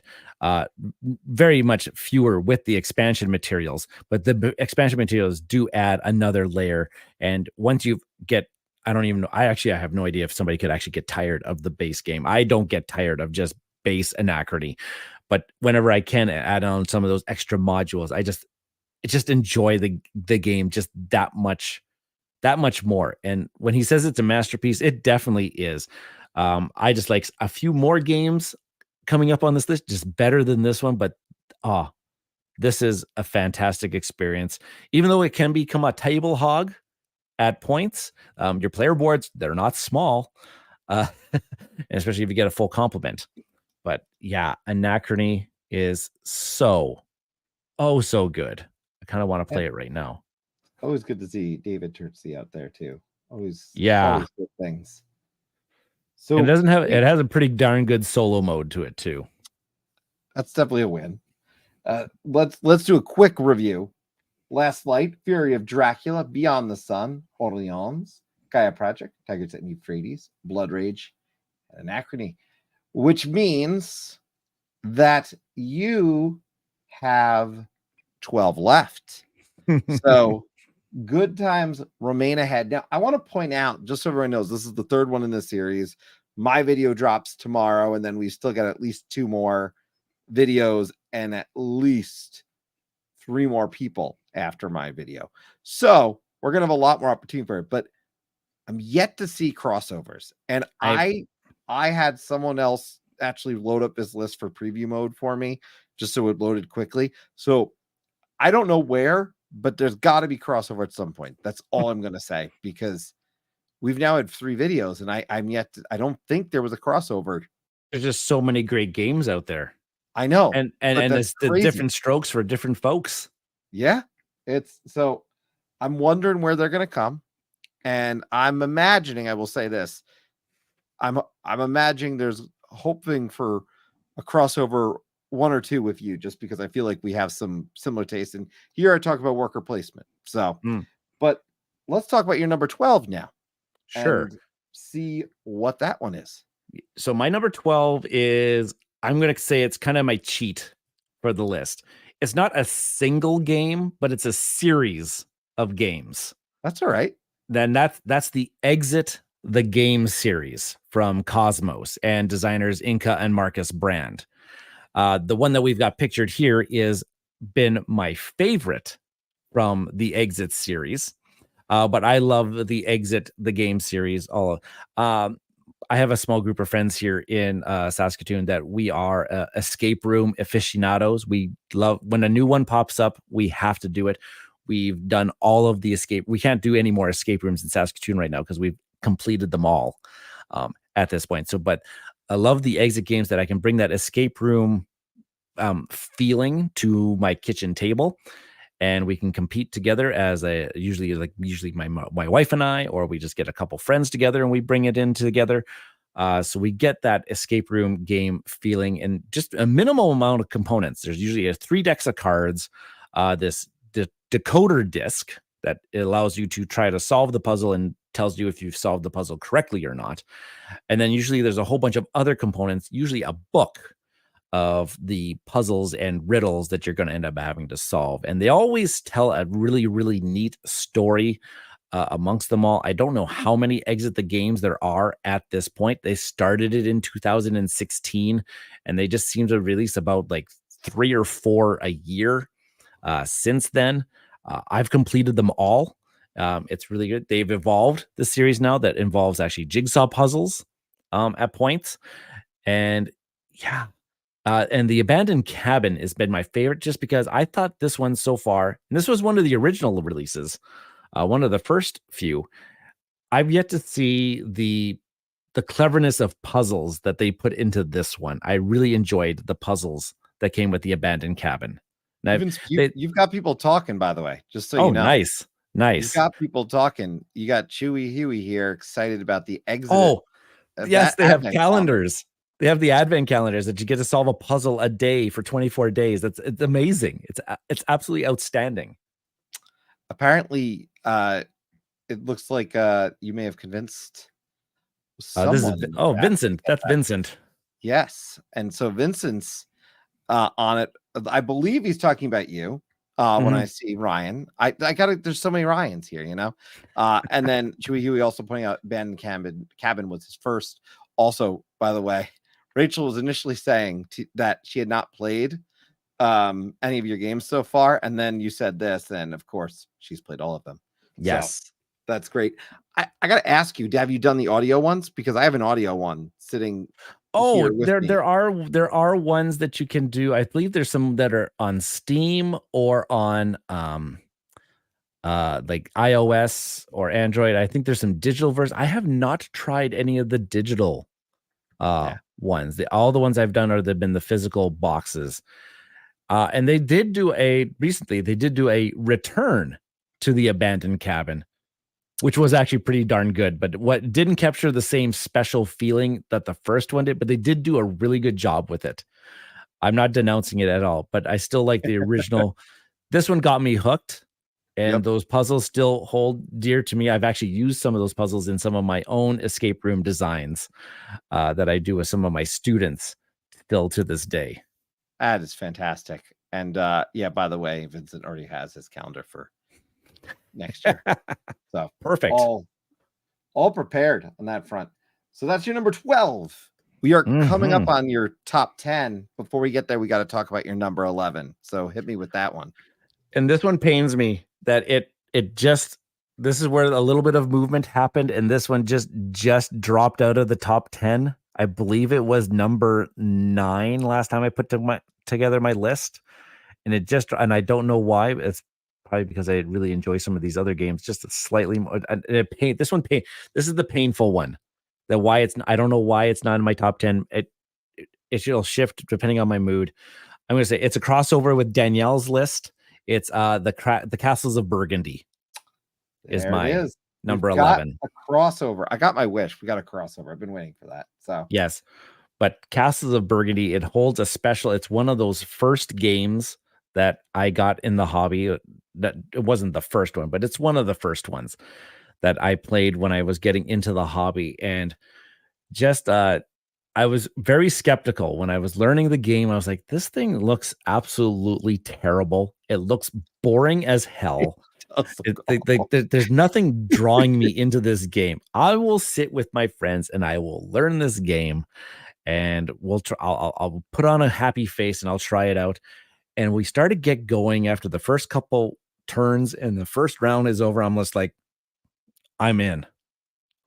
very much fewer with the expansion materials. But the expansion materials do add another layer. And once you get, I don't even know. I have no idea if somebody could actually get tired of the base game. I don't get tired of just base Anachrony, but whenever I can add on some of those extra modules, I just enjoy the game just that much more. And when he says it's a masterpiece, it definitely is. I just like a few more games coming up on this list, just better than this one. But this is a fantastic experience, even though it can become a table hog at points. Your player boards, they're not small, especially if you get a full complement. But yeah, Anachrony is so good. I kind of want to play it right now. Always good to see David Turtsey out there too. Always good things. So it doesn't have. It has a pretty darn good solo mode to it too. That's definitely a win. Let's do a quick review. Last Light, Fury of Dracula, Beyond the Sun, Orleans, Gaia Project, Tigers and Euphrates, Blood Rage, and Anachrony, which means that you have 12 left. So good times remain ahead. Now, I want to point out, just so everyone knows, this is the third one in this series. My video drops tomorrow, and then we still got at least 2 more videos and at least 3 more people after my video. So we're going to have a lot more opportunity for it, but I'm yet to see crossovers. And I had someone else actually load up this list for preview mode for me, just so it loaded quickly. So I don't know where, but there's got to be crossover at some point. That's all I'm going to say, because we've now had 3 videos and I don't think there was a crossover. There's just so many great games out there. I know. And it's the different strokes for different folks. Yeah. It's so I'm wondering where they're going to come. And I'm imagining, I will say this, I'm imagining there's hoping for a crossover 1 or 2 with you, just because I feel like we have some similar taste. And here I talk about worker placement. So, but let's talk about your number 12 now. Sure. And see what that one is. So my number 12 is, I'm going to say it's kind of my cheat for the list. It's not a single game, but it's a series of games. That's all right. Then that's the Exit the Game series from Cosmos and designers Inka and Marcus Brand. The one that we've got pictured here is been my favorite from the Exit series. But I love the Exit the Game series. I have a small group of friends here in Saskatoon that we are escape room aficionados. We love when a new one pops up, we have to do it. We've done all of the escape. We can't do any more escape rooms in Saskatoon right now because we've completed them all at this point. So, but I love the Exit games that I can bring that escape room feeling to my kitchen table, and we can compete together as usually my wife and I, or we just get a couple friends together and we bring it in together. So we get that escape room game feeling and just a minimal amount of components. There's usually 3 decks of cards, this decoder disc that allows you to try to solve the puzzle and tells you if you've solved the puzzle correctly or not. And then usually there's a whole bunch of other components, usually a book of the puzzles and riddles that you're going to end up having to solve. And they always tell a really, really neat story amongst them all. I don't know how many Exit the Games there are at this point. They started it in 2016, and they just seem to release about like 3 or 4 a year since then. I've completed them all. It's really good. They've evolved the series now that involves actually jigsaw puzzles at points. And yeah, and the Abandoned Cabin has been my favorite just because I thought this one so far, and this was one of the original releases, one of the first few, I've yet to see the cleverness of puzzles that they put into this one. I really enjoyed the puzzles that came with the Abandoned Cabin. You've got people talking, by the way, just so you know. Nice. You've got people talking. You got Chewy Huey here excited about the Exit. Oh, yes, they have calendars. They have the advent calendars that you get to solve a puzzle a day for 24 days. It's amazing. It's absolutely outstanding. Apparently, it looks like you may have convinced someone. Vincent. That's Vincent. Yes, and so Vincent's on it. I believe he's talking about you. When I see Ryan, I gotta. There's so many Ryans here, you know. And then Chewy Huey also pointing out Abandoned Cabin was his first. Also, by the way, Rachel was initially saying that she had not played any of your games so far, and then you said this, and of course she's played all of them. Yes, so, that's great. I got to ask you, have you done the audio ones? Because I have an audio one sitting. Oh, there are ones that you can do. I believe there's some that are on Steam or on like iOS or Android. I think there's some digital versions. I have not tried any of the digital ones. All the ones I've done they've been the physical boxes. And they did do a return to the Abandoned Cabin which was actually pretty darn good. But what didn't capture the same special feeling that the first one did, but they did do a really good job with it. I'm not denouncing it at all, but I still like the original. This one got me hooked, and those puzzles still hold dear to me. I've actually used some of those puzzles in some of my own escape room designs that I do with some of my students still to this day. That is fantastic. And yeah, by the way, Vincent already has his calendar for next year. So perfect. All prepared on that front. So that's your number 12. We are coming up on your top 10. Before we get there, we got to talk about your number 11. So hit me with that one. And this one pains me that it just, this is where a little bit of movement happened, and this one just dropped out of the top 10. I believe it was number 9 last time I put together my list, and I don't know why. It's probably because I really enjoy some of these other games just slightly more. This is the painful one. I don't know why it's not in my top 10. It'll shift depending on my mood. I'm going to say it's a crossover with Danielle's list. It's the Castles of Burgundy. Is number 11. A crossover. I got my wish. We got a crossover. I've been waiting for that. So yes, but Castles of Burgundy, it holds a special. It's one of those first games that I got in the hobby. That it wasn't the first one, but it's one of the first ones that I played when I was getting into the hobby. And just I was very skeptical when I was learning the game. I was like, this thing looks absolutely terrible. It looks boring as hell. There's nothing drawing me into this game. I will sit with my friends and I will learn this game, and I'll put on a happy face and I'll try it out. And we started get going after the first couple turns, and the first round is over. I'm just like, I'm in.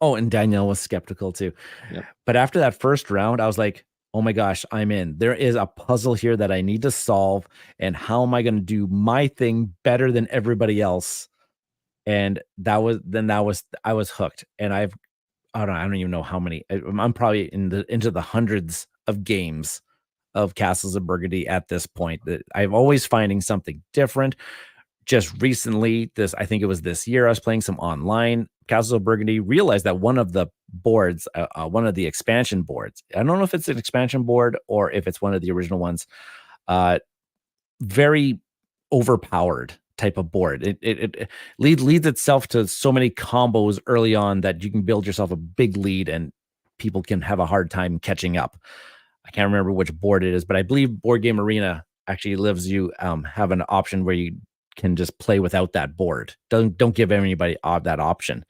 Oh, and Danielle was skeptical too. Yep. But after that first round, I was like, oh my gosh, I'm in. There is a puzzle here that I need to solve. And how am I going to do my thing better than everybody else? And I was hooked. And I don't even know how many. I'm probably into the hundreds of games of Castles of Burgundy at this point. That I'm always finding something different. Just recently, I think it was this year, I was playing some online Castles of Burgundy, realized that one of the boards, one of the expansion boards, I don't know if it's an expansion board or if it's one of the original ones, very overpowered type of board. It leads itself to so many combos early on that you can build yourself a big lead and people can have a hard time catching up. I can't remember which board it is, but I believe Board Game Arena actually lets you have an option where you can just play without that board. Don't give anybody that option.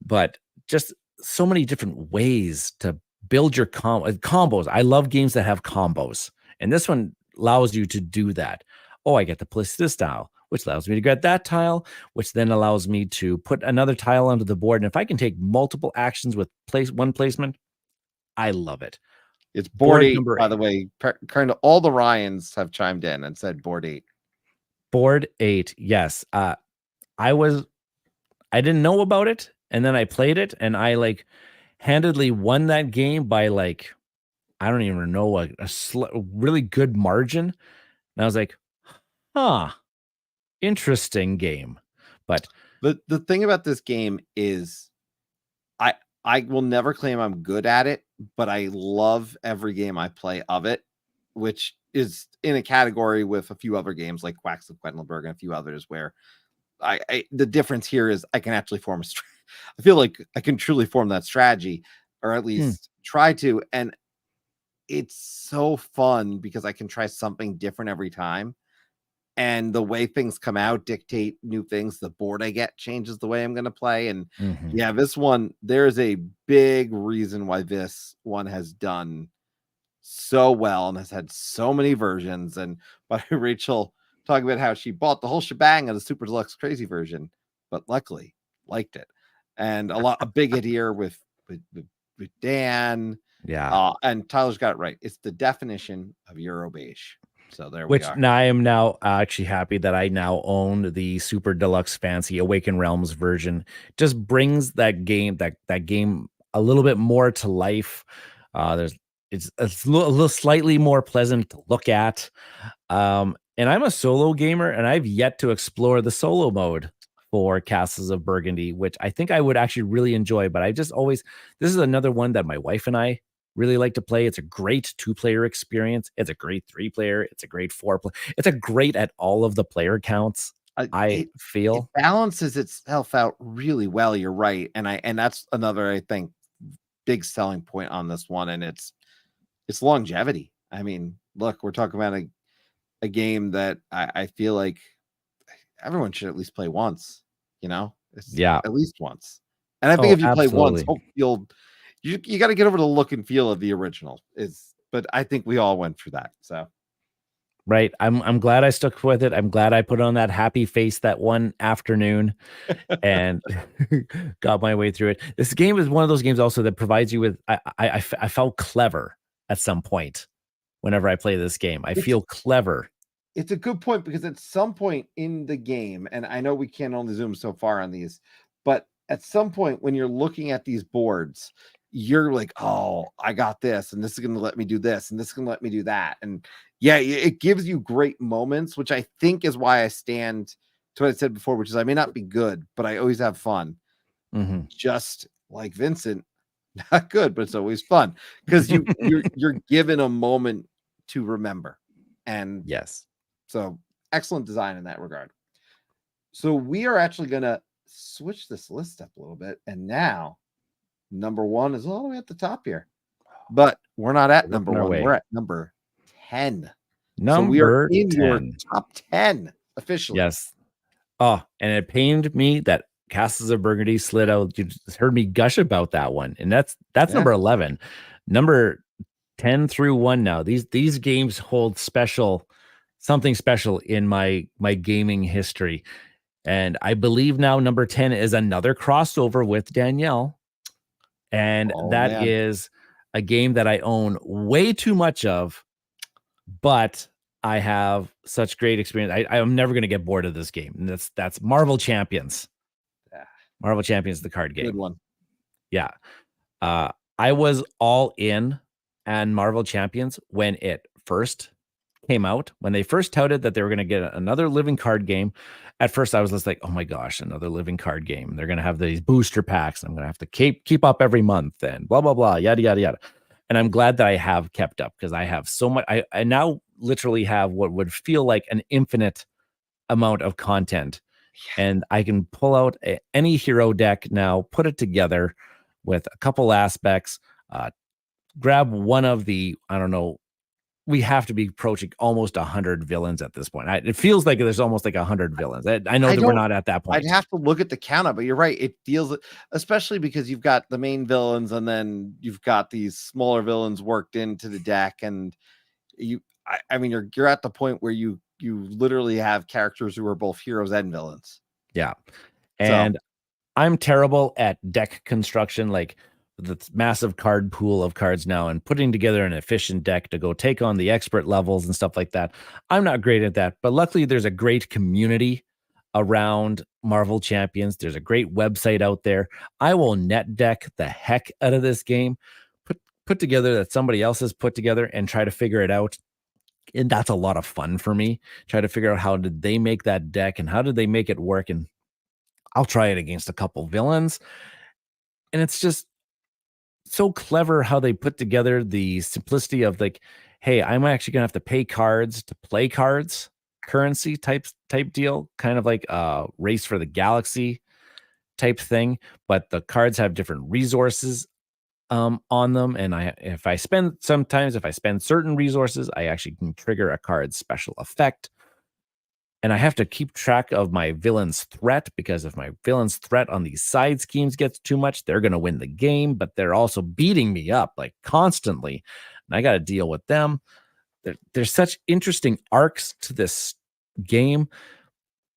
But just so many different ways to build your combos. I love games that have combos, and this one allows you to do that. Oh, I get to place this tile, which allows me to get that tile, which then allows me to put another tile onto the board. And if I can take multiple actions with one placement, I love it. It's board 8, by the way. Kind of all the Ryans have chimed in and said board 8. Board 8, yes. I didn't know about it, and then I played it, and I handedly won that game by I don't even know, a really good margin. And I was like, interesting game. But the thing about this game is I will never claim I'm good at it, but I love every game I play of it, which is in a category with a few other games like Quacks of Quedlinburg and a few others where the difference here is I can actually form I feel like I can truly form that strategy, or at least try to. And it's so fun because I can try something different every time. And the way things come out dictate new things. The board I get changes the way I'm going to play. And yeah, this one, there's a big reason why this one has done so well and has had so many versions. And by Rachel talking about how she bought the whole shebang of the Super Deluxe Crazy version, but luckily liked it. And a big hit here with Dan. Yeah. And Tyler's got it right. It's the definition of Euro beige. So there we are. Now I am now actually happy that I now own the Super Deluxe Fancy Awakened Realms version. Just brings that game a little bit more to life. It's a little slightly more pleasant to look at. And I'm a solo gamer, and I've yet to explore the solo mode for Castles of Burgundy, which I think I would actually really enjoy. But I just always, this is another one that my wife and I really like to play. It's a great 2-player experience. It's a great 3-player. It's a great 4-player. It's a great at all of the player counts. I feel it balances itself out really well. You're right, and that's another, I think, big selling point on this one, and it's longevity. I mean, look, we're talking about a game that I feel like everyone should at least play once. Yeah. At least once. And I think if you play once, absolutely. you got to get over the look and feel of the original. But I think we all went through that. So right. I'm glad I stuck with it. I'm glad I put on that happy face that one afternoon and got my way through it. This game is one of those games also that provides you with I felt clever at some point whenever I play this game. I feel clever. It's a good point, because at some point in the game, and I know we can't only zoom so far on these, but at some point when you're looking at these boards, you're like, oh, I got this, and this is going to let me do this, and this is going to let me do that. And yeah, it gives you great moments, which I think is why I stand to what I said before, which is I may not be good, but I always have fun. Mm-hmm. Just like Vincent, not good, but it's always fun, because you're given a moment to remember. And yes. So excellent design in that regard. So we are actually going to switch this list up a little bit. And now number 1 is all the way at the top here. But we're not at number 1. We're at number 10. So we are in 10. Your top 10 officially. Yes. Oh, and it pained me that Castles of Burgundy slid out. You just heard me gush about that one. And that's number 11. Number 10 through 1 now. These games hold something special in my gaming history. And I believe now number 10 is another crossover with Danielle. And that is a game that I own way too much of, but I have such great experience. I'm never going to get bored of this game. And that's Marvel Champions. Yeah. Marvel Champions, the card game. Good one. Yeah. I was all in on Marvel Champions when it first came out, when they first touted that they were going to get another living card game. At first I was just like, oh my gosh, another living card game. They're going to have these booster packs. I'm going to have to keep up every month and blah, blah, blah, yada, yada, yada. And I'm glad that I have kept up, because I have so much. I now literally have what would feel like an infinite amount of content. Yeah. And I can pull out any hero deck now, put it together with a couple aspects, grab one of the, I don't know, we have to be approaching almost 100 villains at this point. It feels like there's almost like 100 villains. I know that we're not at that point. I'd have to look at the count, but you're right. It feels, especially because you've got the main villains and then you've got these smaller villains worked into the deck. And I mean, you're at the point where you literally have characters who are both heroes and villains. Yeah. And I'm terrible at deck construction, like the massive card pool of cards now, and putting together an efficient deck to go take on the expert levels and stuff like that. I'm not great at that, but luckily there's a great community around Marvel Champions. There's a great website out there. I will net deck the heck out of this game, put together that somebody else has put together, and try to figure it out. And that's a lot of fun for me. Try to figure out how did they make that deck and how did they make it work. And I'll try it against a couple villains. And it's just so clever how they put together the simplicity of like, hey, I'm actually gonna have to pay cards to play cards, currency type deal, kind of like a Race for the Galaxy type thing. But the cards have different resources on them, and if I spend certain resources, I actually can trigger a card's special effect. And I have to keep track of my villain's threat, because if my villain's threat on these side schemes gets too much, they're going to win the game, but they're also beating me up like constantly. And I got to deal with them. There's such interesting arcs to this game.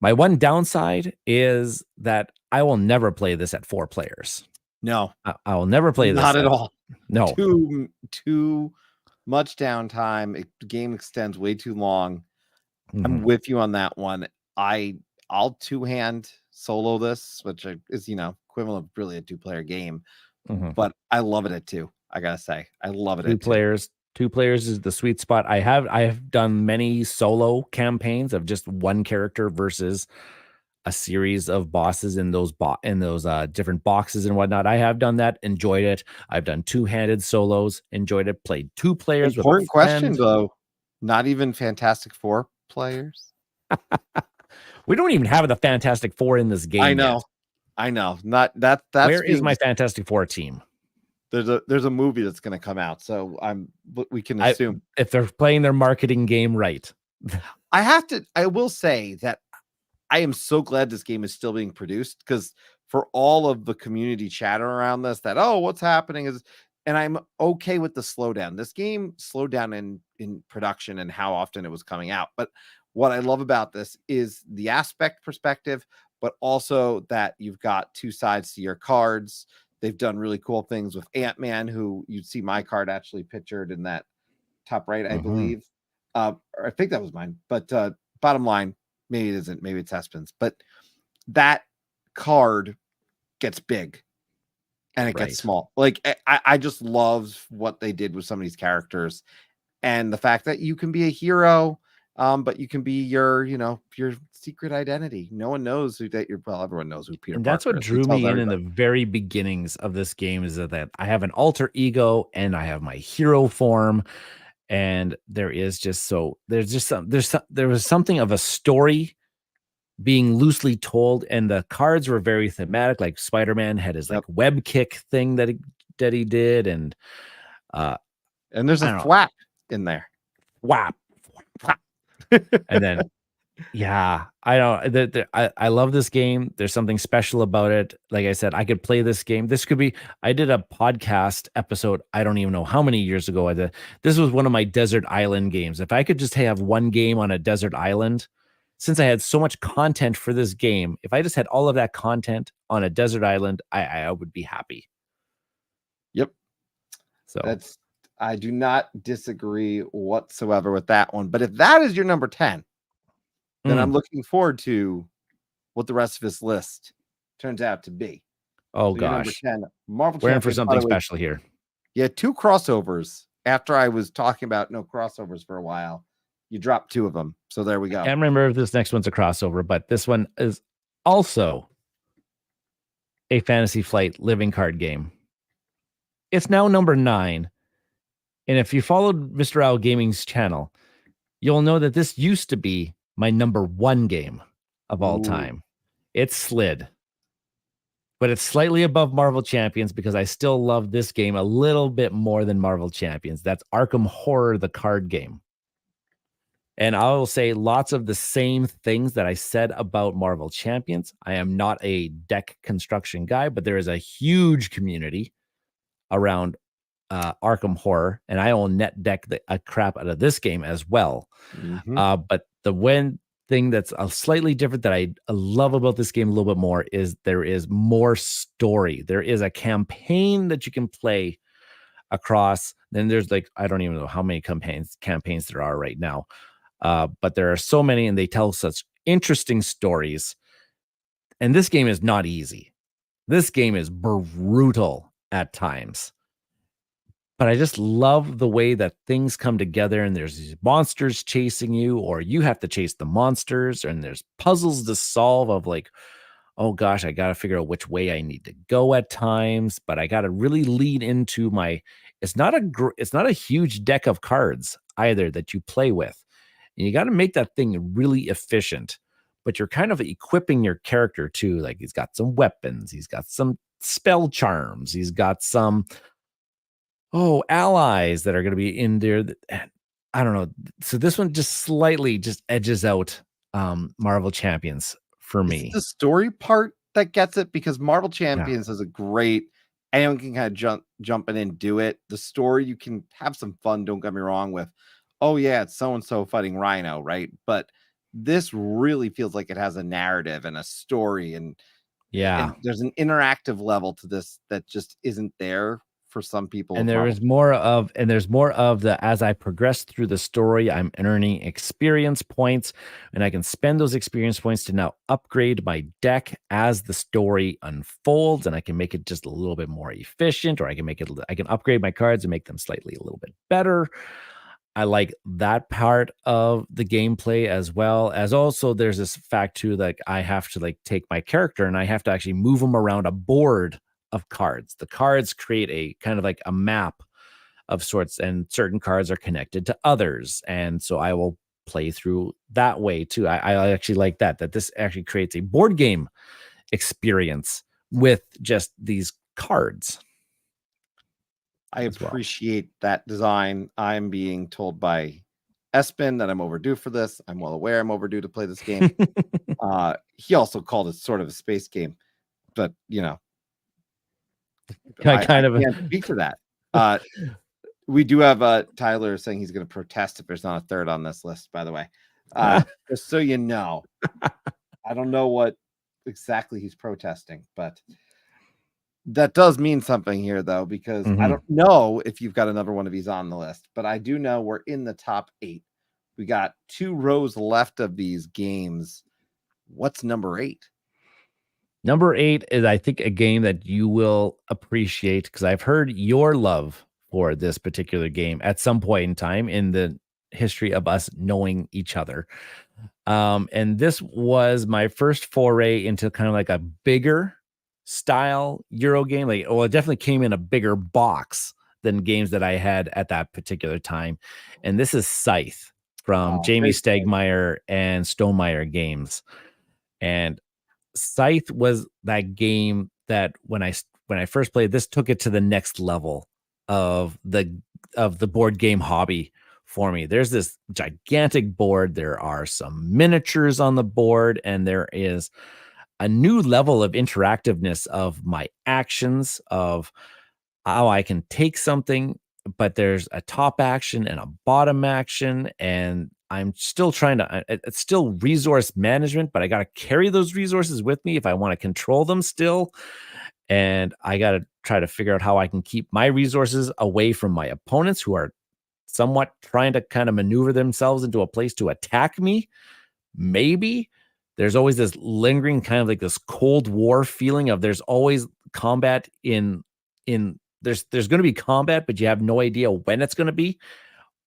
My one downside is that I will never play this at 4 players. No, I will never play this. Not at all. No. Too much downtime. The game extends way too long. Mm-hmm. I'm with you on that one. I'll 2-hand solo this, which is, equivalent of really a 2-player game. Mm-hmm. But I love it at 2. I gotta say, I love it. 2 players. 2 players is the sweet spot. I have done many solo campaigns of just one character versus a series of bosses in those different boxes and whatnot. I have done that, enjoyed it. I've done two-handed solos, enjoyed it. Played 2 players with a Important question friend. though. Not even Fantastic Four players. We don't even have the Fantastic Four in this game yet. I know. Not that. Where is my Fantastic Four team? There's a movie that's going to come out, so we can assume if they're playing their marketing game right. I will say that I am so glad this game is still being produced, because for all of the community chatter around this, that, oh, what's happening is, and I'm okay with the slowdown. This game slowed down in production and how often it was coming out. But what I love about this is the aspect perspective, but also that you've got 2 sides to your cards. They've done really cool things with Ant-Man, who you'd see my card actually pictured in that top right, I believe. Or I think that was mine. But bottom line, maybe it isn't. Maybe it's Espen's. But that card gets big and it gets small. Like, I just love what they did with some of these characters, and the fact that you can be a hero, but you can be your secret identity. No one knows everyone knows who Peter And that's Parker what is. drew me in the very beginnings of this game, is that I have an alter ego and I have my hero form. And there was something of a story being loosely told, and the cards were very thematic. Like Spider-Man had his like web kick thing that he did, and there's a thwap in there. Whap. And then I love this game. There's something special about it. Like I said, I could play this game. I did a podcast episode, I don't even know how many years ago. This was one of my desert island games. If I could just have one game on a desert island, since I had so much content for this game, if I just had all of that content on a desert island, I would be happy. Yep. So I do not disagree whatsoever with that one. But if that is your number 10, then I'm looking forward to what the rest of this list turns out to be. Oh, so gosh. Number 10, Marvel We're in for something special here. Yeah, 2 crossovers. After I was talking about no crossovers for a while, you dropped 2 of them. So there we go. I can't remember if this next one's a crossover, but this one is also a Fantasy Flight living card game. It's now number 9. And if you followed MistaRau Gaming's channel, you'll know that this used to be my number 1 game of all time. It slid, but it's slightly above Marvel Champions because I still love this game a little bit more than Marvel Champions. That's Arkham Horror, the card game. And I will say lots of the same things that I said about Marvel Champions. I am not a deck construction guy, but there is a huge community around Arkham Horror, and I will net deck a crap out of this game as well. But the one thing that's a slightly different that I love about this game a little bit more is there is more story. There is a campaign that you can play across. Then there's like, I don't even know how many campaigns there are right now. But there are so many, and they tell such interesting stories. And this game is not easy. This game is brutal at times. But I just love the way that things come together, and there's these monsters chasing you, or you have to chase the monsters, and there's puzzles to solve of like, oh gosh, I got to figure out which way I need to go at times, but I got to really lean into it's not a huge deck of cards either that you play with. And you got to make that thing really efficient, but you're kind of equipping your character too. Like he's got some weapons, he's got some spell charms, he's got some allies that are going to be in there. I don't know. So this one just slightly edges out Marvel Champions for me. It's the story part that gets it, because Marvel Champions is a great, anyone can kind of jump in and do it. The story, you can have some fun, don't get me wrong, with, oh yeah, it's so-and-so fighting Rhino, right? But this really feels like it has a narrative and a story, and there's an interactive level to this that just isn't there for some people. And there's more of the, as I progress through the story, I'm earning experience points, and I can spend those experience points to now upgrade my deck as the story unfolds, and I can make it just a little bit more efficient, or I can upgrade my cards and make them slightly a little bit better. I like that part of the gameplay, as well as also there's this fact too, like I have to like take my character and I have to actually move them around a board of cards. The cards create a kind of like a map of sorts, and certain cards are connected to others. And so I will play through that way too. I actually like that this actually creates a board game experience with just these cards I as well. appreciate that design. I'm being told by Espen that I'm overdue for this. I'm well aware I'm overdue to play this game. He also called it sort of a space game, but I Kind of can't speak to that. We do have Tyler saying he's going to protest if there's not a third on this list, by the way. Just so you know, I don't know what exactly he's protesting, but that does mean something here, though, because I don't know if you've got another one of these on the list, but I do know we're in the top 8. We got 2 rows left of these games. What's number 8? Number 8 is, I think, a game that you will appreciate, because I've heard your love for this particular game at some point in time in the history of us knowing each other. And this was my first foray into kind of like a bigger style Euro game. Like, well, it definitely came in a bigger box than games that I had at that particular time. And this is Scythe from Jamie Great choice. Stegmaier and Stonemaier Games. And Scythe was that game that when I first played, this took it to the next level of the board game hobby for me. There's this gigantic board, there are some miniatures on the board, and there is a new level of interactiveness of my actions, of how I can take something, but there's a top action and a bottom action, and I'm still trying to it's still resource management, but I got to carry those resources with me if I want to control them still. And I got to try to figure out how I can keep my resources away from my opponents, who are somewhat trying to kind of maneuver themselves into a place to attack me. Maybe there's always this lingering kind of like this Cold War feeling of there's always combat in there's going to be combat, but you have no idea when it's going to be,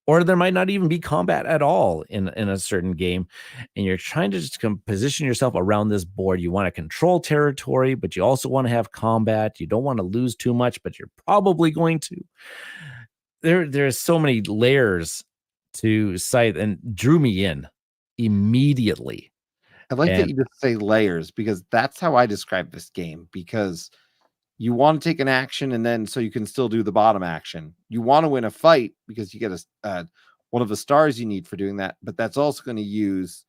or there might not even be combat at all in a certain game, and you're trying to just position yourself around this board. You want to control territory, but you also want to have combat. You don't want to lose too much, but you're probably going to. There's so many layers to Scythe, and drew me in immediately. I like that And you just say layers, because that's how I describe this game, because you want to take an action, and then so you can still do the bottom action. You want to win a fight because you get one of the stars you need for doing that, but that's also going to use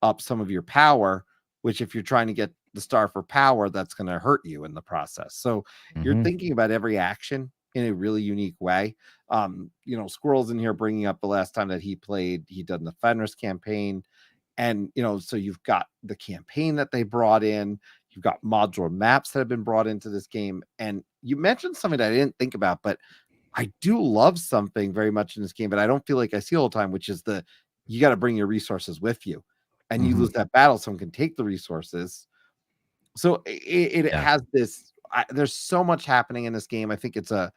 up some of your power, which if you're trying to get the star for power, that's going to hurt you in the process. So you're thinking about every action in a really unique way. Squirrel's in here bringing up the last time that he played, he done the Fenris campaign. And, so you've got the campaign that they brought in, you've got modular maps that have been brought into this game. And you mentioned something that I didn't think about, but I do love something very much in this game, but I don't feel like I see all the time, which is you got to bring your resources with you, and you lose that battle, someone can take the resources. So it has this, there's so much happening in this game. I think it's a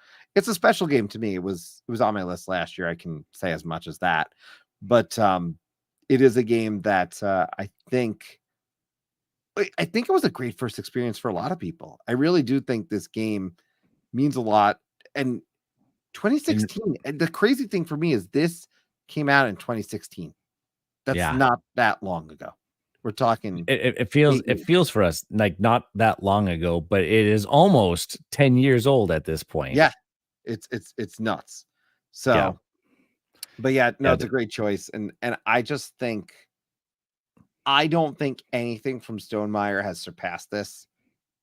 special game to me. It was on my list last year. I can say as much as that, but it is a game that I think it was a great first experience for a lot of people. I really do think this game means a lot. And 2016, and the crazy thing for me is this came out in 2016. That's not that long ago. We're talking. It feels for us like not that long ago, but it is almost 10 years old at this point. Yeah, it's nuts. So, but it's a great choice, and I just think I don't think anything from Stonemaier has surpassed this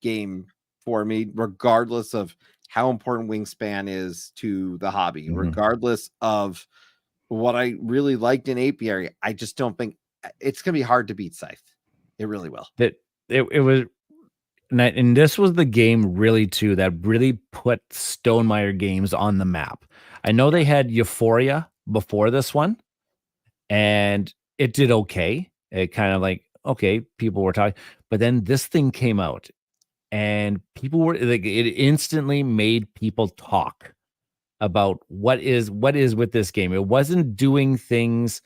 game for me, regardless of how important Wingspan is to the hobby, regardless of what I really liked in Apiary. I just don't think it's going to be hard to beat Scythe. It really will. It was, and this was the game really too that really put Stonemaier Games on the map. I know they had Euphoria before this one, and it did okay. It kind of like, okay, people were talking, but then this thing came out, and people were like, it instantly made people talk about what is with this game. It wasn't doing things.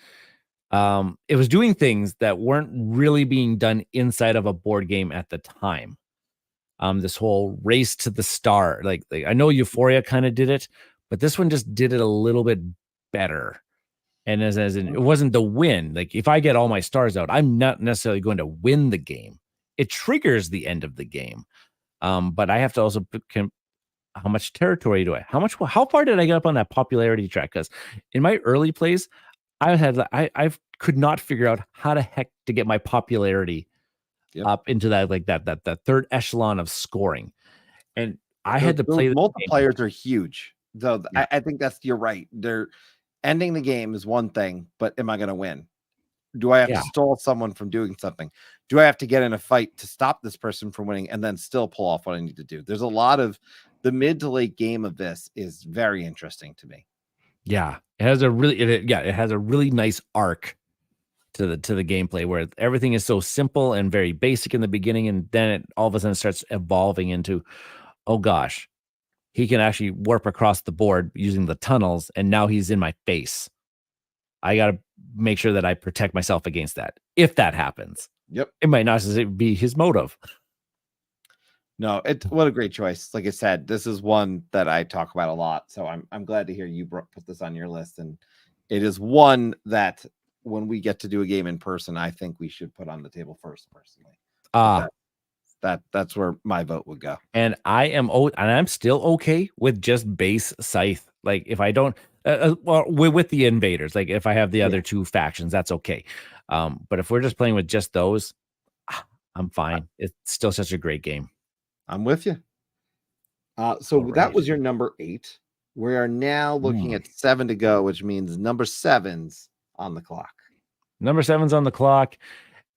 It was doing things that weren't really being done inside of a board game at the time. This whole race to the star, like I know Euphoria kind of did it, but this one just did it a little bit better. And as in, it wasn't the win. Like if I get all my stars out, I'm not necessarily going to win the game. It triggers the end of the game. But I have to also how much territory do I? How far did I get up on that popularity track? Because in my early plays, I could not figure out how the heck to get my popularity up into that third echelon of scoring. And I had to play. Multipliers are huge. So I think you're right. They're ending the game is one thing, but am I going to win? Do I have to stall someone from doing something? Do I have to get in a fight to stop this person from winning and then still pull off what I need to do? There's a lot of the mid to late game of this is very interesting to me. Yeah, it has a really nice arc to the gameplay where everything is so simple and very basic in the beginning, and then it all of a sudden starts evolving into, oh gosh, he can actually warp across the board using the tunnels, and now he's in my face. I got to make sure that I protect myself against that. If that happens, it might not be his motive. No, what a great choice. Like I said, this is one that I talk about a lot. So I'm glad to hear you put this on your list. And it is one that when we get to do a game in person, I think we should put on the table first, personally. That's where my vote would go. And I'm still okay with just base Scythe. Like if I don't, with the invaders, like if I have the other two factions, that's okay. But if we're just playing with just those, I'm fine. It's still such a great game. I'm with you. So that was your number 8. We are now looking at 7 to go, which means number 7's on the clock. Number 7's on the clock.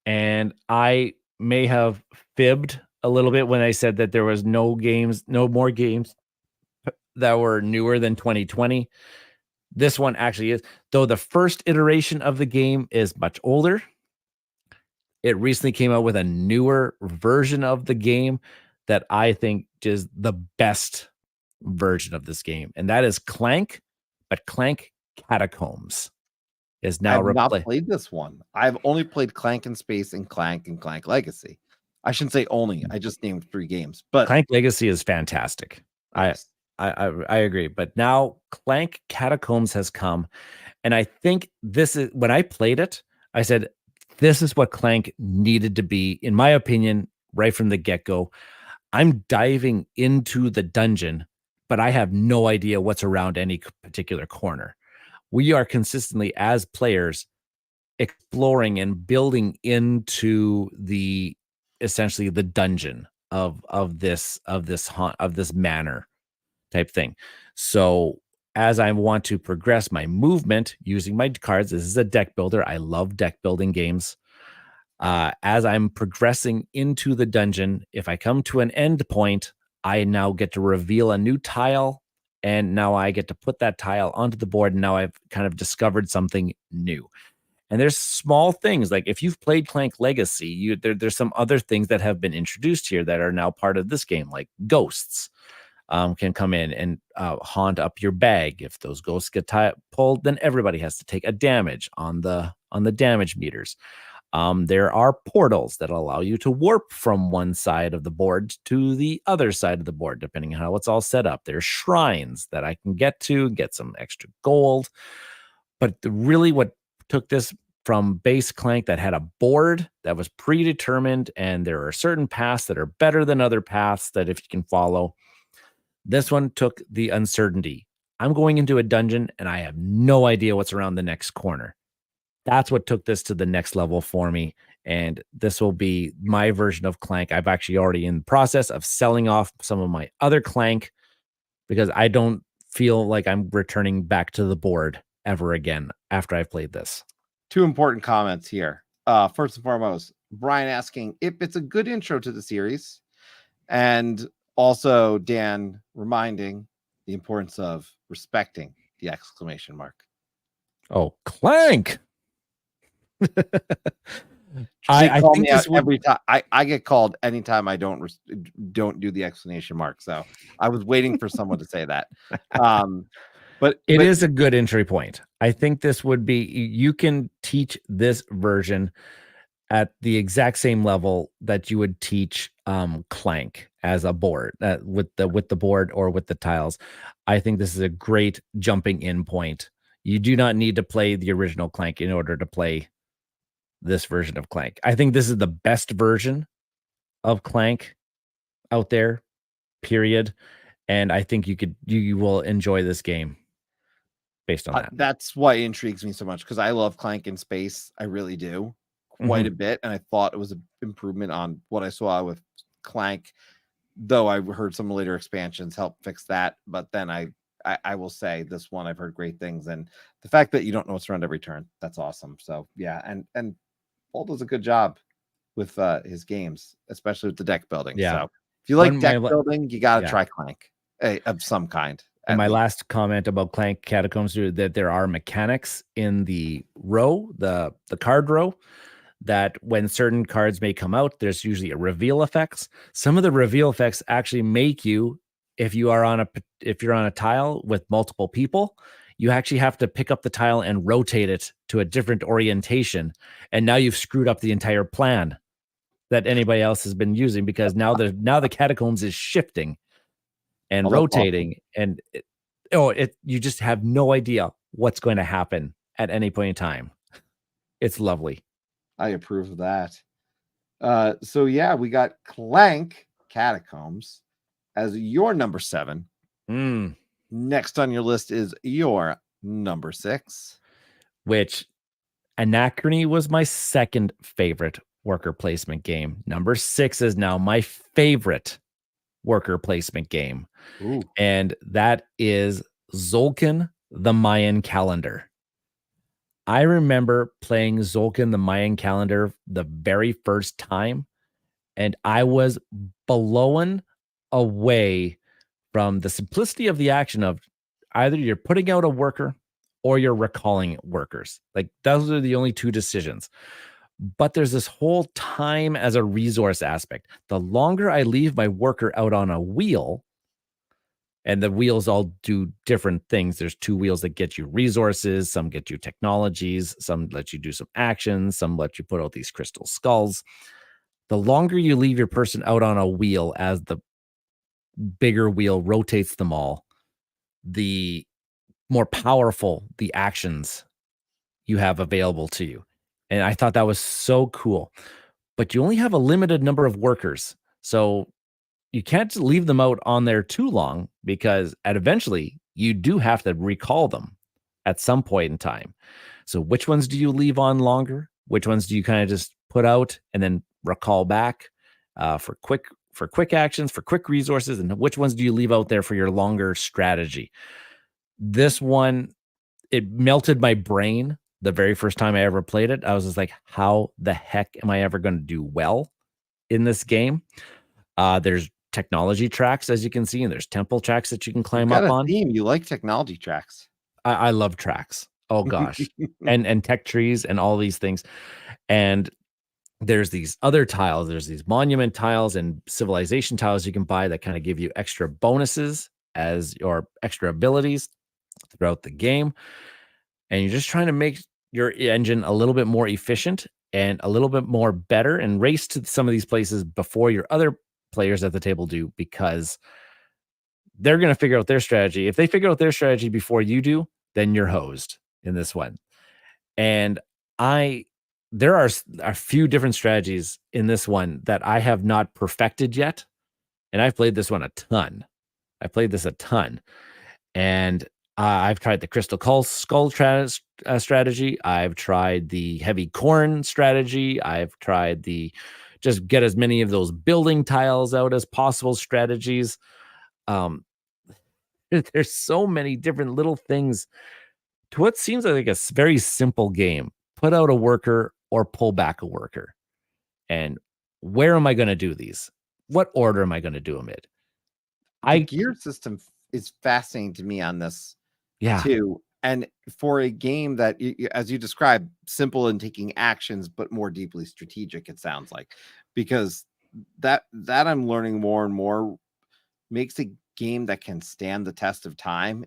And I may have fibbed a little bit when I said that there was no more games that were newer than 2020. This one actually is, though the first iteration of the game is much older. It recently came out with a newer version of the game that I think is the best version of this game, and that is Clank, but Clank Catacombs is now. I've not played this one. I've only played Clank in Space and Clank Legacy. I shouldn't say only. I just named 3 games, but Clank Legacy is fantastic. Yes. I agree, but now Clank Catacombs has come, and I think this is when I played it. I said, "This is what Clank needed to be," in my opinion, right from the get-go. I'm diving into the dungeon, but I have no idea what's around any particular corner. We are consistently, as players, exploring and building into essentially the dungeon of this manor type thing. So as I want to progress my movement using my cards, this is a deck builder. I love deck building games. As I'm progressing into the dungeon, if I come to an end point, I now get to reveal a new tile, and now I get to put that tile onto the board, and now I've kind of discovered something new. And there's small things, like if you've played Clank Legacy, there's some other things that have been introduced here that are now part of this game, like ghosts can come in and haunt up your bag. If those ghosts get pulled, then everybody has to take a damage on the damage meters. There are portals that allow you to warp from one side of the board to the other side of the board, depending on how it's all set up. There's shrines that I can get some extra gold. But really what took this from base Clank that had a board that was predetermined, and there are certain paths that are better than other paths that if you can follow, this one took the uncertainty. I'm going into a dungeon and I have no idea what's around the next corner. That's what took this to the next level for me. And this will be my version of Clank. I've actually already in the process of selling off some of my other Clank because I don't feel like I'm returning back to the board ever again after I've played this. 2 important comments here. First and foremost, Brian asking if it's a good intro to the series. And also Dan reminding the importance of respecting the exclamation mark. Oh, Clank. They I call think me out this would every time. I get called anytime I don't do the exclamation mark. So I was waiting for someone to say that. But it is a good entry point. I think this would be, you can teach this version at the exact same level that you would teach Clank as a board, with the board or with the tiles. I think this is a great jumping in point. You do not need to play the original Clank in order to play this version of Clank. I think this is the best version of Clank out there, period. And I think you will enjoy this game based on that. that's why it intrigues me so much, because I love Clank in space. I really do, quite a bit, and I thought it was an improvement on what I saw with Clank. Though I heard some later expansions help fix that, but then I will say this one I've heard great things, and the fact that you don't know what's around every turn, that's awesome. So yeah, and Paul does a good job with his games, especially with the deck building. Yeah. So if you like deck building, you got to yeah. try Clank of some kind. And my last comment about Clank Catacombs is that there are mechanics in the row, the card row, that when certain cards may come out, there's usually a reveal effects. Some of the reveal effects actually make you, if you're on a tile with multiple people, you actually have to pick up the tile and rotate it to a different orientation. And now you've screwed up the entire plan that anybody else has been using, because now the catacombs is shifting and rotating, and you just have no idea what's going to happen at any point in time. It's lovely. I approve of that. So yeah, we got Clank Catacombs as your number 7. Next on your list is your number 6, which Anachrony was my second favorite worker placement game. Number 6 is now my favorite worker placement game. Ooh. And that is Tzolk'in the Mayan Calendar. I remember playing Tzolk'in the Mayan Calendar the very first time, and I was blown away from the simplicity of the action of either you're putting out a worker or you're recalling workers. Like, those are the only two decisions. But there's this whole time as a resource aspect. The longer I leave my worker out on a wheel, and the wheels all do different things. There's 2 wheels that get you resources, some get you technologies, some let you do some actions, some let you put out these crystal skulls. The longer you leave your person out on a wheel as the bigger wheel rotates them all, the more powerful the actions you have available to you. And I thought that was so cool. But you only have a limited number of workers. So you can't leave them out on there too long, because eventually you do have to recall them at some point in time. So which ones do you leave on longer? Which ones do you kind of just put out and then recall back for quick actions, for quick resources? And which ones do you leave out there for your longer strategy? This one, it melted my brain the very first time I ever played it. I was just like, how the heck am I ever going to do well in this game? There's technology tracks, as you can see, and there's temple tracks that you can climb up on. Theme. You like technology tracks. I love tracks. Oh gosh. and tech trees and all these things. And there's these other tiles. There's these monument tiles and civilization tiles you can buy that kind of give you extra bonuses as your extra abilities throughout the game. And you're just trying to make your engine a little bit more efficient and a little bit more better, and race to some of these places before your other players at the table do, because they're going to figure out their strategy. If they figure out their strategy before you do, then you're hosed in this one. And there are a few different strategies in this one that I have not perfected yet. And I've played this one a ton. And I've tried the crystal skull strategy. I've tried the heavy corn strategy. I've tried the just get as many of those building tiles out as possible strategies. There's so many different little things to what seems like a very simple game. Put out a worker or pull back a worker. And where am I going to do these? What order am I going to do them in? The gear system is fascinating to me on this, yeah, too. And for a game that, as you described, simple in taking actions, but more deeply strategic, it sounds like, because that I'm learning more and more makes a game that can stand the test of time,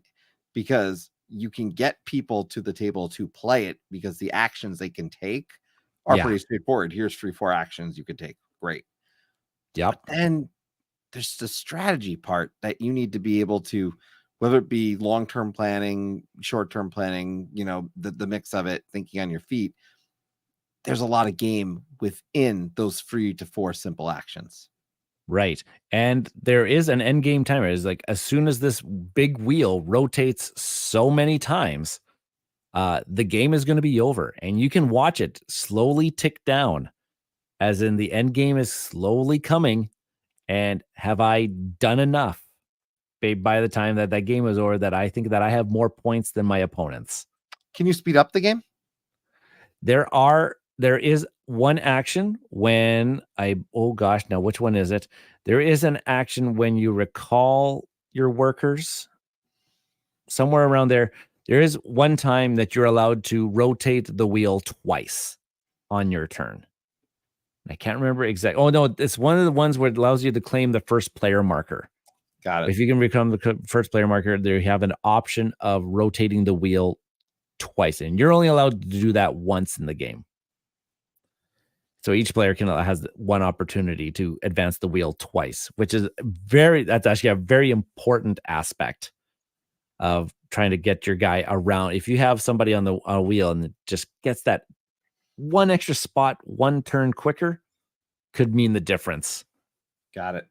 because you can get people to the table to play it because the actions they can take are pretty straightforward. Here's 3-4 actions you can take. Great. Yep. But then there's the strategy part that you need to be able to, whether it be long-term planning, short-term planning, the mix of it, thinking on your feet. There's a lot of game within those 3 to 4 simple actions. Right. And there is an end game timer. It's like as soon as this big wheel rotates so many times, the game is going to be over, and you can watch it slowly tick down, as in the end game is slowly coming. And have I done enough by the time that game is over that I think that I have more points than my opponents? Can you speed up the game? There is one action when oh gosh, now which one is it? There is an action when you recall your workers, somewhere around there. There is one time that you're allowed to rotate the wheel twice on your turn. I can't remember exactly. Oh no, it's one of the ones where it allows you to claim the first player marker. Got it. If you can become the first player marker, there you have an option of rotating the wheel twice, and you're only allowed to do that once in the game. So each player has one opportunity to advance the wheel twice, which is that's actually a very important aspect of trying to get your guy around. If you have somebody on a wheel and it just gets that one extra spot, one turn quicker, could mean the difference. Got it.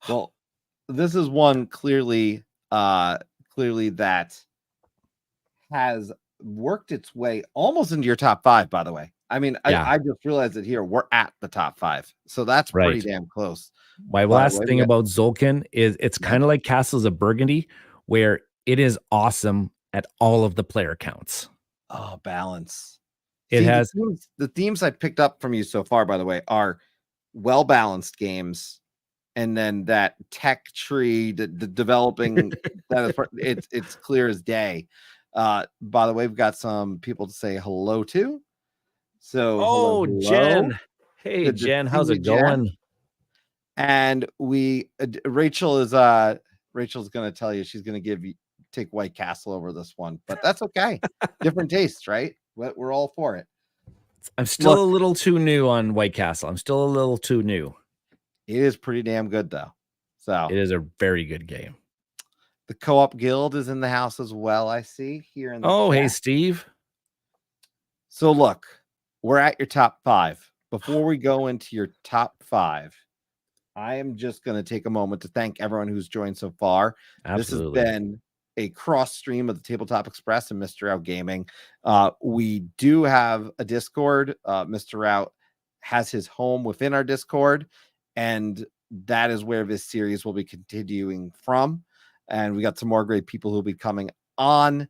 Well, this is one clearly that has worked its way almost into your top 5, by the way. I mean, I just realized that here we're at the top 5, so that's pretty damn close. My last thing about Zolkin is it's kind of like Castles of Burgundy, where it is awesome at all of the player counts. Oh, balance. It has the themes I picked up from you so far, by the way, are well-balanced games, and then that tech tree, the developing that is, it's clear as day. By the way, we've got some people to say hello to. So, hello. Jen. Hey, good Jen, how's it going? Jen. And Rachel's going to tell you she's going to take White Castle over this one, but that's okay. Different tastes, right? We're all for it. I'm still a little too new on White Castle. I'm still a little too new. It is pretty damn good, though. So it is a very good game. The Co-op Guild is in the house as well, I see here in the chat. Hey, Steve. So look, we're at your top 5. Before we go into your top 5, I am just going to take a moment to thank everyone who's joined so far. Absolutely. This has been a cross stream of the Tabletop Express and MistaRau Gaming. We do have a Discord. MistaRau has his home within our Discord, and that is where this series will be continuing from. And we got some more great people who'll be coming on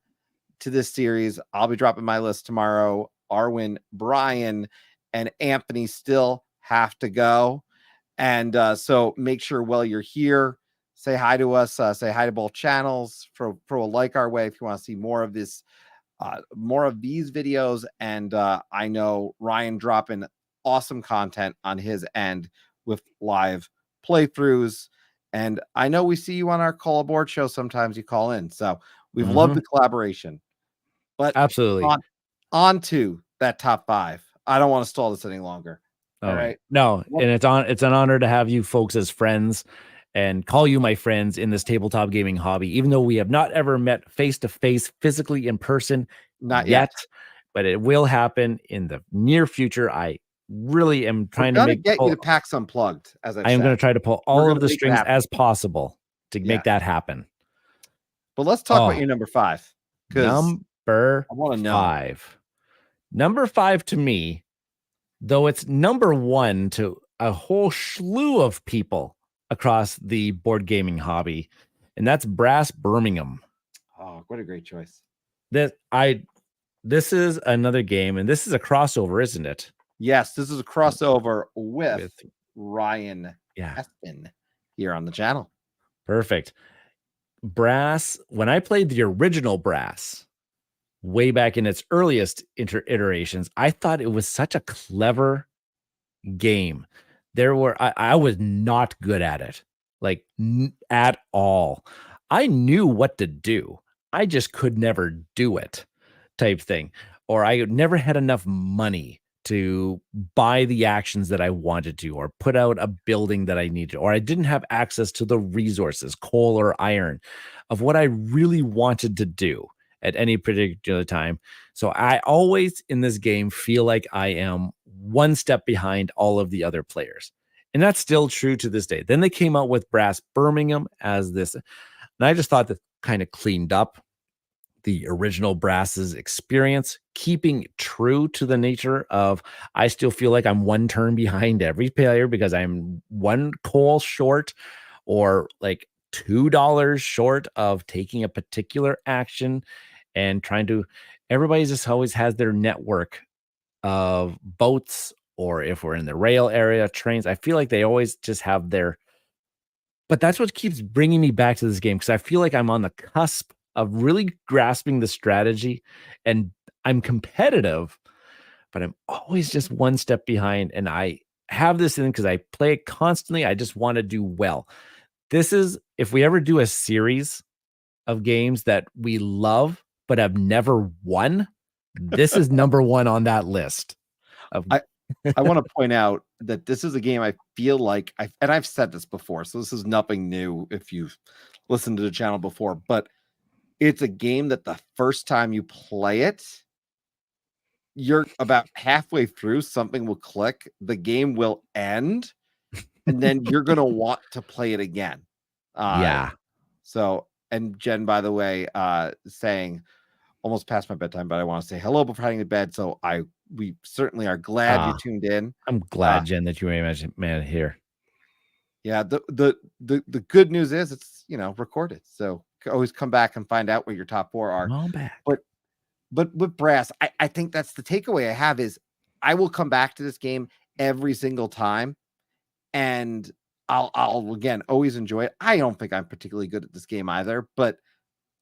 to this series. I'll be dropping my list tomorrow. Arwen, Brian, and Anthony still have to go. And so make sure while you're here, say hi to us, say hi to both channels, throw a like our way if you want to see more of this, more of these videos. And I know Ryan dropping awesome content on his end with live playthroughs. And I know we see you on our Call Aboard show. Sometimes you call in. So we've loved the collaboration. But absolutely on to that top 5. I don't want to stall this any longer. All right. No, and it's an honor to have you folks as friends and call you my friends in this tabletop gaming hobby, even though we have not ever met face to face physically in person. Not yet. But it will happen in the near future. I really am trying to get you to PAX Unplugged, as I am going to try to pull all of the strings as possible to make that happen. But let's talk about your number 5. Number 5. Number 5 to me, though it's number 1 to a whole slew of people across the board gaming hobby, and that's Brass Birmingham. Oh, what a great choice. This is another game, and this is a crossover, isn't it? Yes, this is a crossover with Ryan Espen here on the channel. Perfect. Brass, when I played the original Brass way back in its earliest iterations, I thought it was such a clever game. I was not good at it, like at all. I knew what to do. I just could never do it, type thing. Or I never had enough money to buy the actions that I wanted to, or put out a building that I needed, or I didn't have access to the resources, coal or iron, of what I really wanted to do at any particular time. So I always in this game feel like I am one step behind all of the other players. And that's still true to this day. Then they came out with Brass Birmingham as this. And I just thought that kind of cleaned up the original Brass's experience, keeping true to the nature of I still feel like I'm one turn behind every player because I'm one coal short or like $2 short of taking a particular action and trying to everybody just always has their network of boats, or if we're in the rail area, trains. I feel like they always just have their, but that's what keeps bringing me back to this game because I feel like I'm on the cusp of really grasping the strategy and I'm competitive, but I'm always just one step behind. And I have this in because I play it constantly. I just want to do well. This is, if we ever do a series of games that we love but have never won, this is number one on that list. I want to point out that this is a game I feel like I've said this before, so this is nothing new if you've listened to the channel before, but it's a game that the first time you play it, you're about halfway through, something will click, the game will end, and then you're going to want to play it again. Yeah. So, and Jen, by the way, saying almost past my bedtime, but I want to say hello before heading to bed. So we certainly are glad you tuned in. I'm glad, Jen, that you man here. Yeah, the good news is it's recorded, so always come back and find out what your top four are. Come on back. But with Brass, I think that's the takeaway I have is I will come back to this game every single time, and I'll again always enjoy it. I don't think I'm particularly good at this game either, but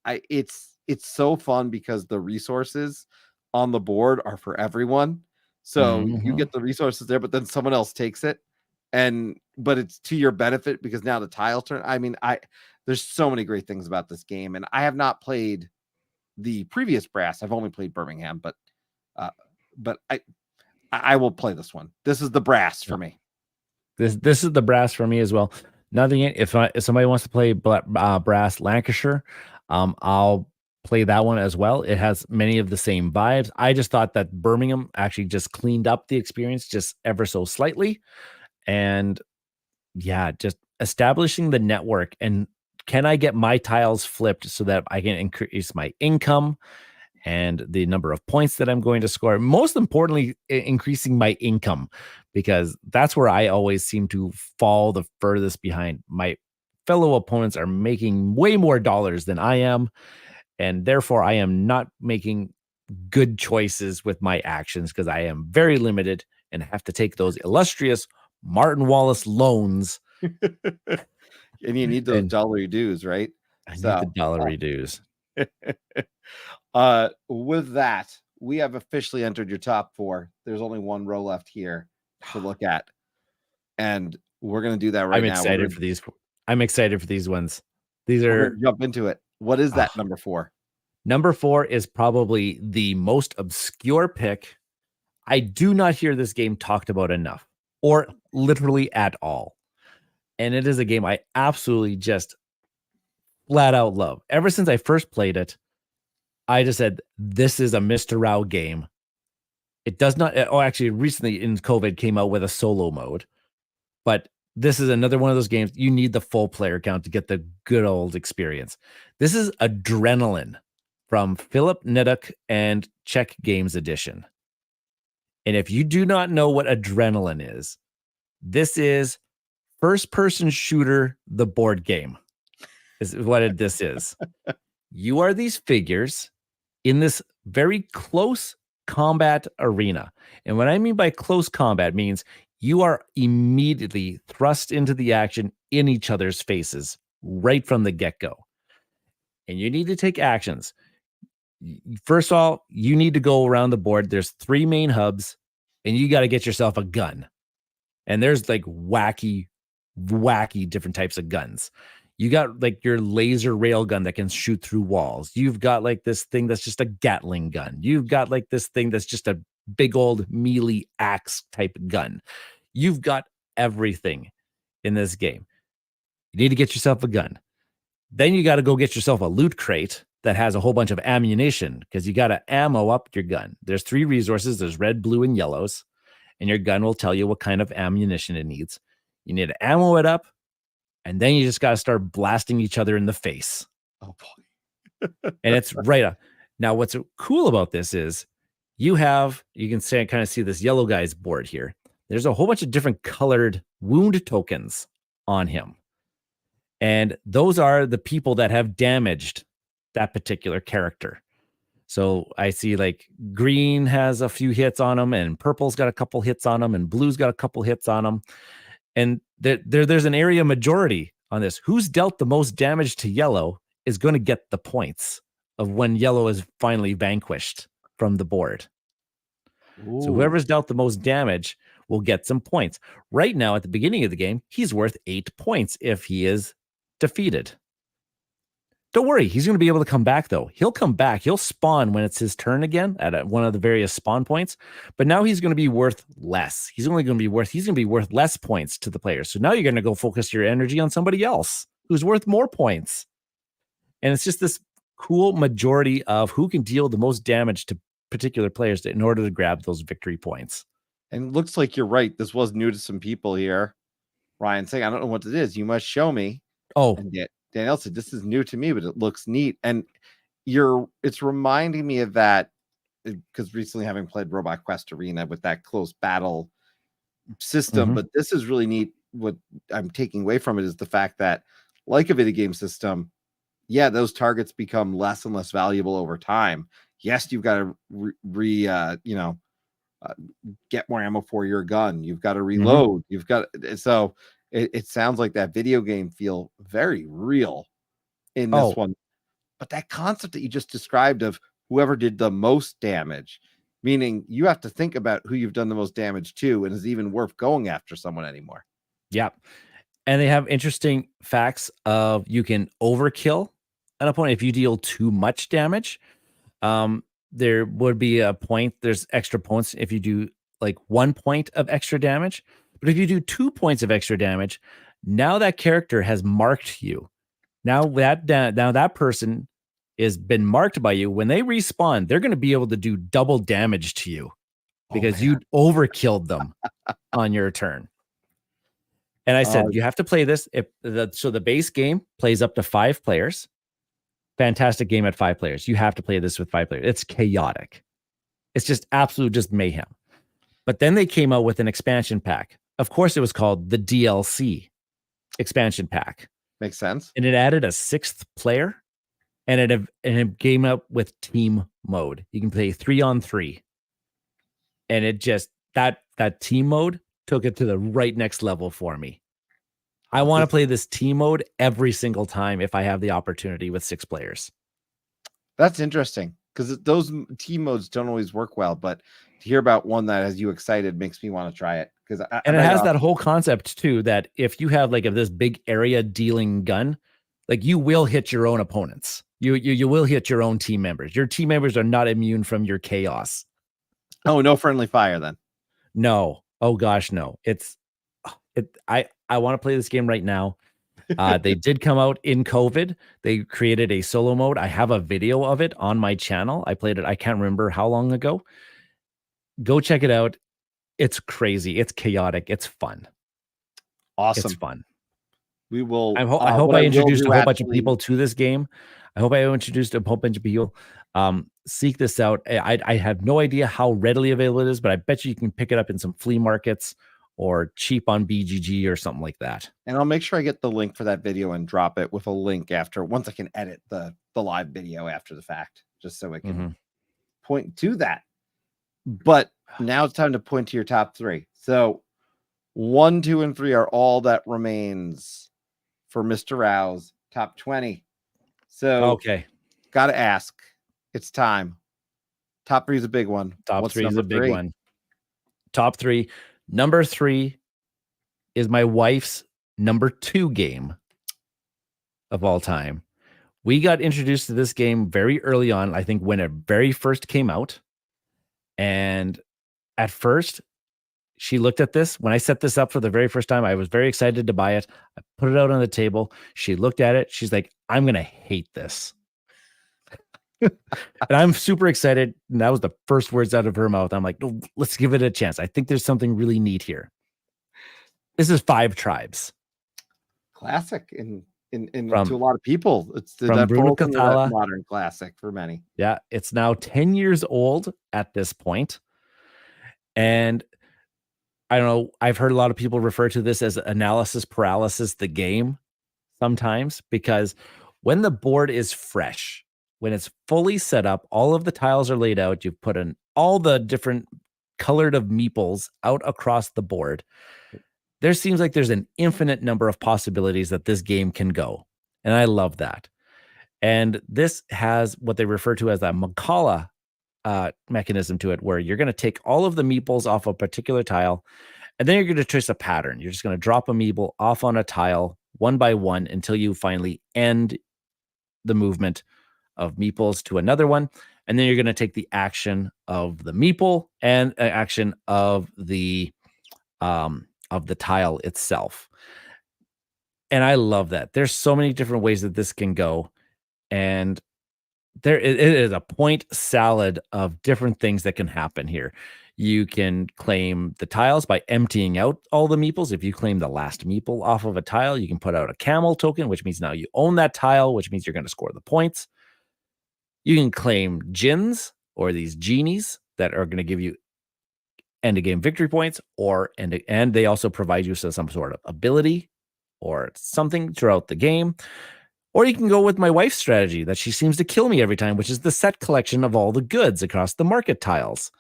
it's so fun because the resources on the board are for everyone. So you get the resources there, but then someone else takes it. But it's to your benefit because now the tile turn. I mean, there's so many great things about this game, and I have not played the previous Brass. I've only played Birmingham, but I will play this one. This is the Brass for me. This is the Brass for me as well. Nothing. If somebody wants to play Brass Lancashire, I'll play that one as well. It has many of the same vibes. I just thought that Birmingham actually just cleaned up the experience just ever so slightly. And yeah, just establishing the network and can I get my tiles flipped so that I can increase my income and the number of points that I'm going to score. Most importantly, increasing my income, because that's where I always seem to fall the furthest behind. My fellow opponents are making way more dollars than I am, and therefore I am not making good choices with my actions because I am very limited and have to take those illustrious Martin Wallace loans. And you need those dollary dues, right? I need the dollary dues. With that, we have officially entered your top four. There's only one row left here to look at, and we're gonna do that right now. I'm excited for these. I'm excited for these ones. These are jump into it. What is that number four? Number four is probably the most obscure pick. I do not hear this game talked about enough, or literally at all. And it is a game I absolutely just flat out love. Ever since I first played it, I just said, this is a MistaRau game. It does not, actually recently in COVID came out with a solo mode, but this is another one of those games. You need the full player count to get the good old experience. This is Adrenaline from Philip Neduk and Czech Games Edition. And if you do not know what Adrenaline is, this is first-person shooter, the board game, is what this is. You are these figures in this very close combat arena. And what I mean by close combat means you are immediately thrust into the action in each other's faces right from the get-go. and you need to take actions. First of all, you need to go around the board. There's 3 main hubs, and you got to get yourself a gun. And there's like wacky different types of guns. You got like your laser rail gun that can shoot through walls. You've got like this thing that's just a Gatling gun. You've got like this thing that's just a big old melee axe type gun. You've got everything in this game. You need to get yourself a gun. Then you got to go get yourself a loot crate that has a whole bunch of ammunition because you got to ammo up your gun. There's 3 resources. There's red, blue, and yellows. And your gun will tell you what kind of ammunition it needs. You need to ammo it up. And then you just got to start blasting each other in the face. Oh, boy. And it's right up. Now, what's cool about this is you can say, kind of see this yellow guy's board here. There's a whole bunch of different colored wound tokens on him. And those are the people that have damaged that particular character. So I see like green has a few hits on him, and purple's got a couple hits on him, and blue's got a couple hits on him. And there's an area majority on this. Who's dealt the most damage to yellow is going to get the points of when yellow is finally vanquished from the board. Ooh. So whoever's dealt the most damage will get some points. Right now, at the beginning of the game, he's worth 8 points if he is defeated. Don't worry, he's going to be able to come back, though. He'll come back. He'll spawn when it's his turn again at one of the various spawn points. But now he's going to be worth less. He's going to be worth less points to the players. So now you're going to go focus your energy on somebody else who's worth more points. And it's just this cool majority of who can deal the most damage to particular players in order to grab those victory points. And it looks like you're right. This was new to some people here. Ryan saying, I don't know what it is. You must show me. Oh, and yet Danielle said, this is new to me, but it looks neat. And it's reminding me of that because recently having played Robot Quest Arena with that close battle system, but this is really neat. What I'm taking away from it is the fact that, like a video game system, yeah, those targets become less and less valuable over time. Yes, you've got to get more ammo for your gun. You've got to reload. You've got so it sounds like that video game feel very real in this one. But that concept that you just described of whoever did the most damage, meaning you have to think about who you've done the most damage to, and is even worth going after someone anymore. Yeah. And they have interesting facts of you can overkill an opponent if you deal too much damage. There would be a point. There's extra points if you do like 1 point of extra damage. But if you do 2 points of extra damage, now that character has marked you. Now that person has been marked by you. When they respawn, they're going to be able to do double damage to you because you overkilled them on your turn. And I said, you have to play this. So the base game plays up to 5 players. Fantastic game at 5 players. You have to play this with 5 players. It's chaotic. It's just absolute just mayhem. But then they came out with an expansion pack. Of course, it was called the DLC expansion pack. Makes sense. And it added a 6th player, and it came up with team mode. You can play 3-on-3. And it just that team mode took it to the right next level for me. I want to play this team mode every single time if I have the opportunity with 6 players. That's interesting because those team modes don't always work well, but to hear about one that has you excited makes me want to try it. And it has that whole concept too, that if you have like this big area dealing gun, like you will hit your own opponents. You will hit your own team members. Your team members are not immune from your chaos. Oh, no friendly fire then. No. Oh gosh, no. I want to play this game right now. They did come out in COVID. They created a solo mode. I have a video of it on my channel. I played it. I can't remember how long ago. Go check it out. It's crazy. It's chaotic. It's fun. Awesome. It's fun. We will. I hope I introduced a whole bunch of people to this game. I hope I introduced a whole bunch of people. Seek this out. I have no idea how readily available it is, but I bet you can pick it up in some flea markets or cheap on BGG or something like that. And I'll make sure I get the link for that video and drop it with a link once I can edit the live video after the fact, just so I can point to that. But now it's time to point to your top 3. So 1, 2, and 3 are all that remains for MistaRau's top 20. So, Okay. got to ask. It's time. Top 3 is a big one. Top What's 3 is number a big 3? one. Top 3. Number 3 is my wife's number 2 game of all time. We got introduced to this game very early on, I think when it very first came out. And at first, she looked at this. When I set this up for the very first time, I was very excited to buy it. I put it out on the table. She looked at it. She's like, I'm going to hate this. And I'm super excited. And that was the first words out of her mouth. I'm like, no, let's give it a chance. I think there's something really neat here. This is Five Tribes. Classic to From- a lot of people. It's from Bruno Cathala. Modern classic for many. Yeah, it's now 10 years old at this point. And I don't know, I've heard a lot of people refer to this as analysis paralysis, the game, sometimes, because when the board is fresh, when it's fully set up, all of the tiles are laid out, you've put in all the different colored of meeples out across the board. There seems like there's an infinite number of possibilities that this game can go. And I love that. And this has what they refer to as that Mancala mechanism to it, where you're going to take all of the meeples off a particular tile, and then you're going to trace a pattern. You're just going to drop a meeple off on a tile one by one until you finally end the movement of meeples to another one. And then you're going to take the action of the meeple and action of the tile itself. And I love that. There's so many different ways that this can go. And it is a point salad of different things that can happen here. You can claim the tiles by emptying out all the meeples. If you claim the last meeple off of a tile, you can put out a camel token, which means now you own that tile, which means you're going to score the points. You can claim djinns, or these genies that are going to give you end of game victory points, and they also provide you with some sort of ability or something throughout the game. Or you can go with my wife's strategy that she seems to kill me every time, which is the set collection of all the goods across the market tiles.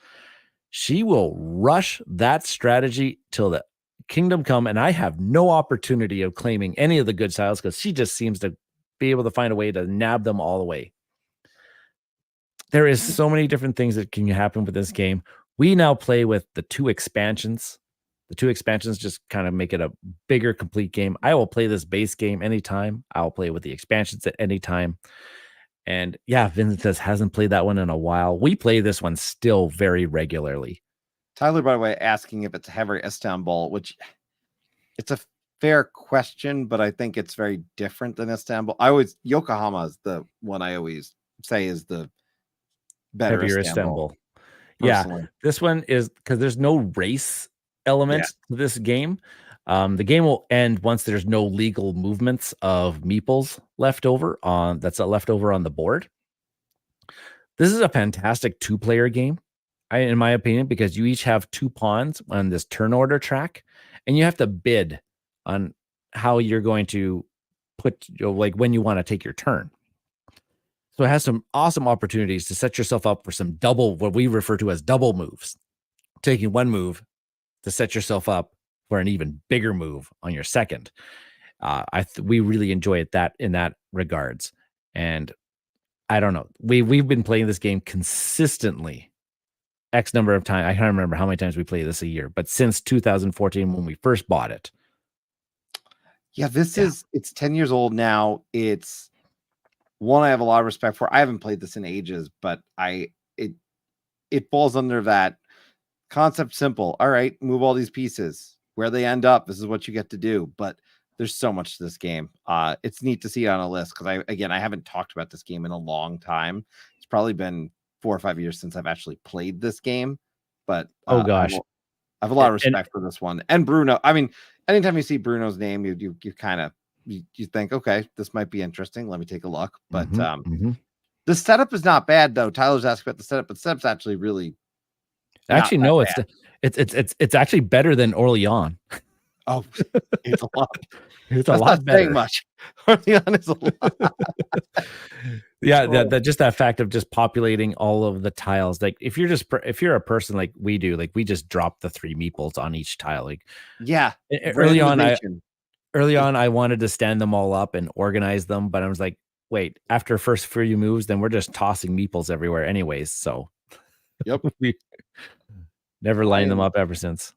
She will rush that strategy till the kingdom come, and I have no opportunity of claiming any of the good tiles because she just seems to be able to find a way to nab them all away. There is so many different things that can happen with this game. We now play with the 2 expansions. The 2 expansions just kind of make it a bigger, complete game. I will play this base game anytime. I'll play with the expansions at any time. And yeah, Vincent hasn't played that one in a while. We play this one still very regularly. Tyler, by the way, asking if it's Heavy Istanbul, which it's a fair question, but I think it's very different than Istanbul. Yokohama is the one I always say is the better Heavier Istanbul. Yeah, this one is because there's no race element to this game. The game will end once there's no legal movements of meeples left over on the board. This is a fantastic 2-player game, in my opinion, because you each have 2 pawns on this turn order track, and you have to bid on how you're going to put, like when you want to take your turn. So it has some awesome opportunities to set yourself up for some what we refer to as double moves, taking one move to set yourself up for an even bigger move on your second. We really enjoy it in that regards. And I don't know, we've been playing this game consistently X number of times. I can't remember how many times we play this a year, but since 2014 when we first bought it. Yeah, it's 10 years old now. It's one I have a lot of respect for. I haven't played this in ages, but it falls under that concept. Simple. All right, move all these pieces. Where they end up, this is what you get to do. But there's so much to this game. It's neat to see it on a list because I haven't talked about this game in a long time. It's probably been 4 or 5 years since I've actually played this game. But oh gosh, I have a lot of respect for this one. And Bruno. I mean, anytime you see Bruno's name, you kind of you think, okay, this might be interesting. Let me take a look. But the setup is not bad though. Tyler's asking about the setup, but the setup's actually really actually no, it's actually better than Orleans. Oh, it's a lot. It's a lot better. Much. Orleans is a lot. Yeah, that fact of just populating all of the tiles. Like if you're a person like we do, like we just drop the 3 meeples on each tile. Like early on, I wanted to stand them all up and organize them, but I was like, wait, after first few moves, then we're just tossing meeples everywhere anyways. So Yep. we never lined them up ever since.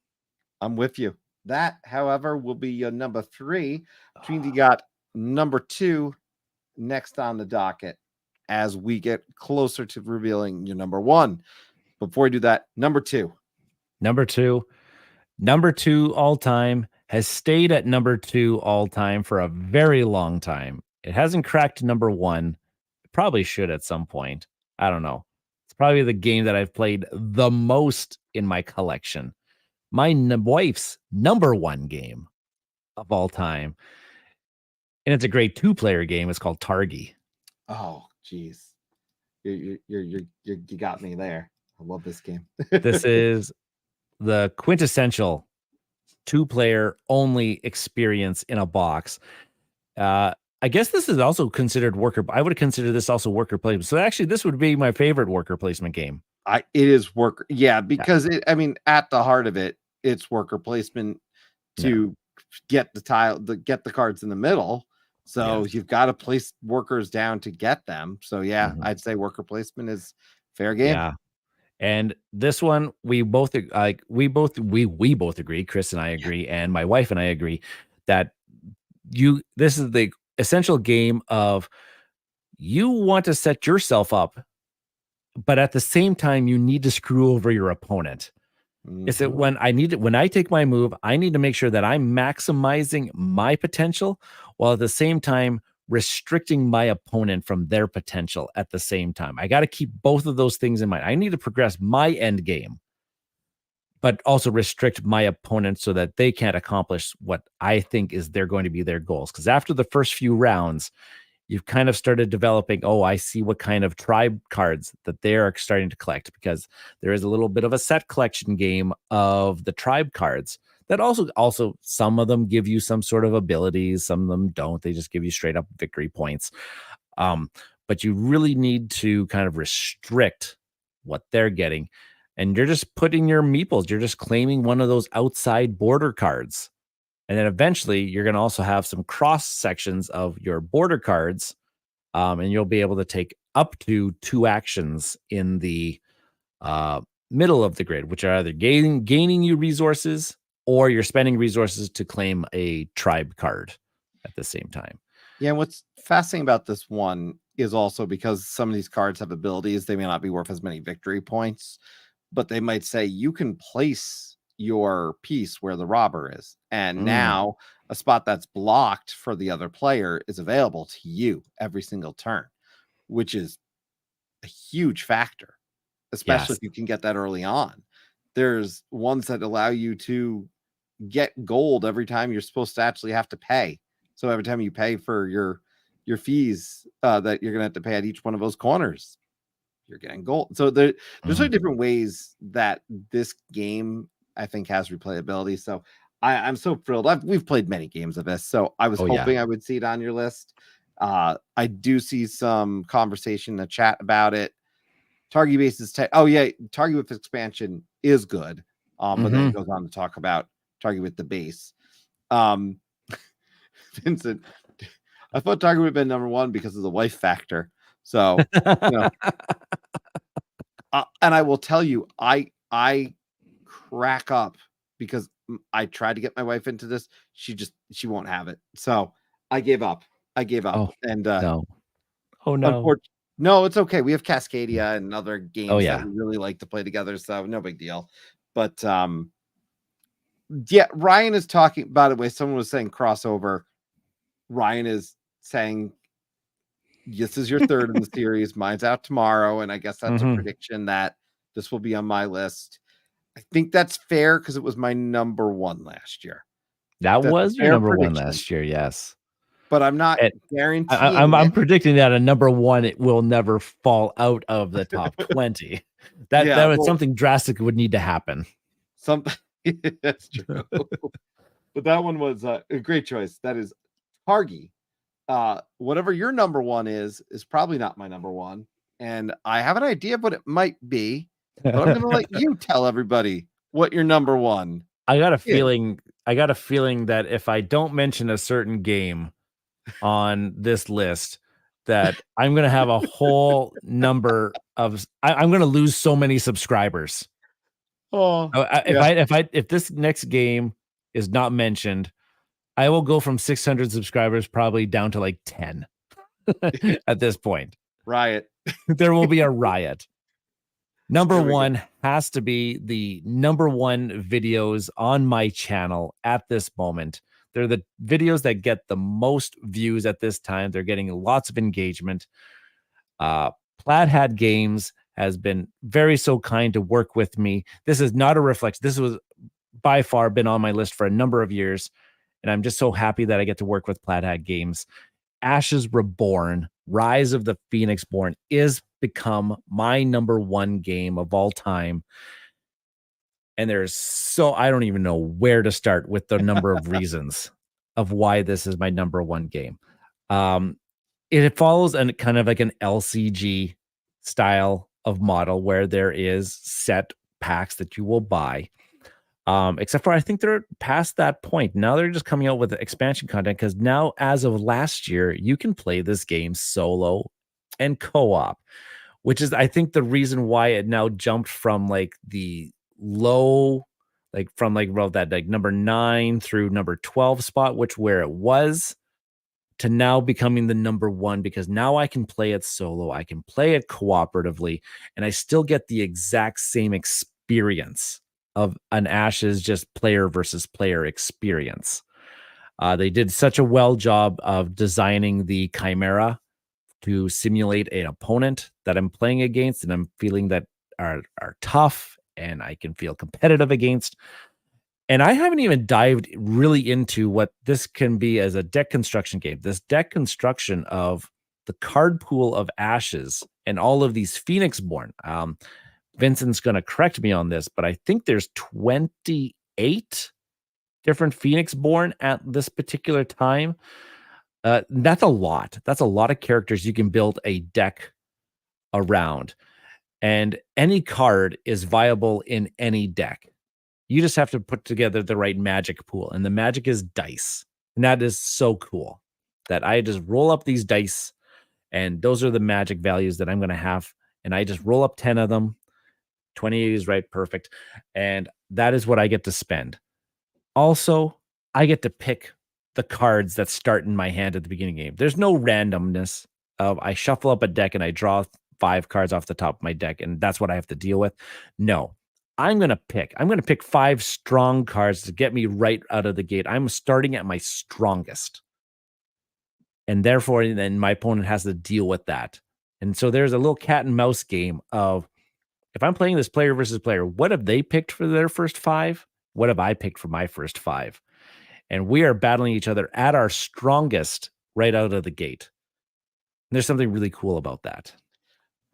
I'm with you. That, however, will be your number 3. Which means you got number 2 next on the docket as we get closer to revealing your number 1. Before we do that, number 2. Number 2 all time, has stayed at number 2 all time for a very long time. It hasn't cracked number 1. It probably should at some point. I don't know. It's probably the game that I've played the most in my collection. My wife's number 1 game of all time. And it's a great 2-player game. It's called Targi. Oh, geez. You got me there. I love this game. This is the quintessential 2-player only experience in a box. I guess this is also considered worker. I would consider this also worker placement. So actually, this would be my favorite worker placement game. It is worker. Yeah, because at the heart of it, it's worker placement to get the tile, get the cards in the middle. So you've got to place workers down to get them. So I'd say worker placement is fair game. Yeah. And this one, we both agree. Chris and I agree, and my wife and I agree that this is the essential game of you want to set yourself up, but at the same time, you need to screw over your opponent. Is that when I take my move, I need to make sure that I'm maximizing my potential while at the same time restricting my opponent from their potential at the same time. I got to keep both of those things in mind. I need to progress my end game, but also restrict my opponent so that they can't accomplish what I think they're going to be their goals. Because after the first few rounds, you've kind of started developing, I see what kind of tribe cards that they're starting to collect, because there is a little bit of a set collection game of the tribe cards that also some of them give you some sort of abilities, some of them don't. They just give you straight up victory points. But you really need to kind of restrict what they're getting. And you're just putting your meeples, you're just claiming one of those outside border cards. And then eventually you're going to also have some cross sections of your border cards. And you'll be able to take up to 2 actions in the middle of the grid, which are either gaining you resources, or you're spending resources to claim a tribe card at the same time. Yeah, and what's fascinating about this one is also because some of these cards have abilities, they may not be worth as many victory points, but they might say you can place your piece where the robber is. And now a spot that's blocked for the other player is available to you every single turn, which is a huge factor, especially if you can get that early on. There's ones that allow you to get gold every time you're supposed to actually have to pay. So every time you pay for your fees that you're going to have to pay at each one of those corners, you're getting gold. So there's different ways that this game, I think, has replayability. So I'm so thrilled. We've played many games of this, so I was hoping I would see it on your list. I do see some conversation in the chat about it. Targi bases Targi with expansion is good. But then it goes on to talk about Targi with the base. Vincent, I thought Targi would have been number 1 because of the wife factor. So, and I will tell you, I crack up because I tried to get my wife into this. She won't have it. So I gave up. Oh, and no. Oh no. No, it's okay. We have Cascadia and other games that we really like to play together. So no big deal. But Ryan is talking, by the way, someone was saying crossover. Ryan is saying this is your 3rd in the series. Mine's out tomorrow, and I guess that's a prediction that this will be on my list. I think that's fair because it was my number 1 last year. That was your number 1 last year, yes. But I'm not guaranteeing. I'm predicting that a number 1 it will never fall out of the top 20. That was something drastic would need to happen. Something that's true. But that one was a great choice. That is Targi. Whatever your number 1 is probably not my number 1. And I have an idea of what it might be, but I'm going to let you tell everybody what your number 1 I got a feeling that if I don't mention a certain game on this list, that I'm going to have a whole number of, I'm going to lose so many subscribers. Oh, If this next game is not mentioned, I will go from 600 subscribers probably down to like 10 at this point. Riot. There will be a riot. Number There we go. one has to be the number one videos on my channel at this moment. They're the videos that get the most views at this time. They're getting lots of engagement. Plaid Hat Games has been very so kind to work with me. This is not a reflection. This was by far been on my list for a number of years, and I'm just so happy that I get to work with Plaid Hat Games. Ashes Reborn, Rise of the Phoenix Born is become my number one game of all time. And there's I don't even know where to start with the number of reasons of why this is my number one game. It follows an kind of like an LCG style of model where there is set packs that you will buy. Except for I think they're past that point. Now they're just coming out with expansion content because now, as of last year, you can play this game solo and co-op, which is I think the reason why it now jumped from like the low, like from like that like number 9 through number 12 spot, which where it was, to now becoming the number one, because now I can play it solo, I can play it cooperatively, and I still get the exact same experience of an Ashes just player versus player experience. They did such a well job of designing the Chimera to simulate an opponent that I'm playing against and I'm feeling that are tough and I can feel competitive against. And I haven't even dived really into what this can be as a deck construction game. This deck construction of the card pool of Ashes and all of these Phoenix Born. Vincent's going to correct me on this, but I think there's 28 different Phoenix Born at this particular time. That's a lot. That's a lot of characters you can build a deck around. And any card is viable in any deck. You just have to put together the right magic pool. And the magic is dice. And that is so cool that I just roll up these dice and those are the magic values that I'm going to have. And I just roll up 10 of them. 28 is right, perfect. And that is what I get to spend. Also, I get to pick the cards that start in my hand at the beginning of the game. There's no randomness of I shuffle up a deck and I draw 5 cards off the top of my deck, and that's what I have to deal with. No, I'm going to pick 5 strong cards to get me right out of the gate. I'm starting at my strongest. And therefore, then my opponent has to deal with that. And so there's a little cat and mouse game of, if I'm playing this player versus player, what have they picked for their first 5? What have I picked for my first 5? And we are battling each other at our strongest right out of the gate. And there's something really cool about that.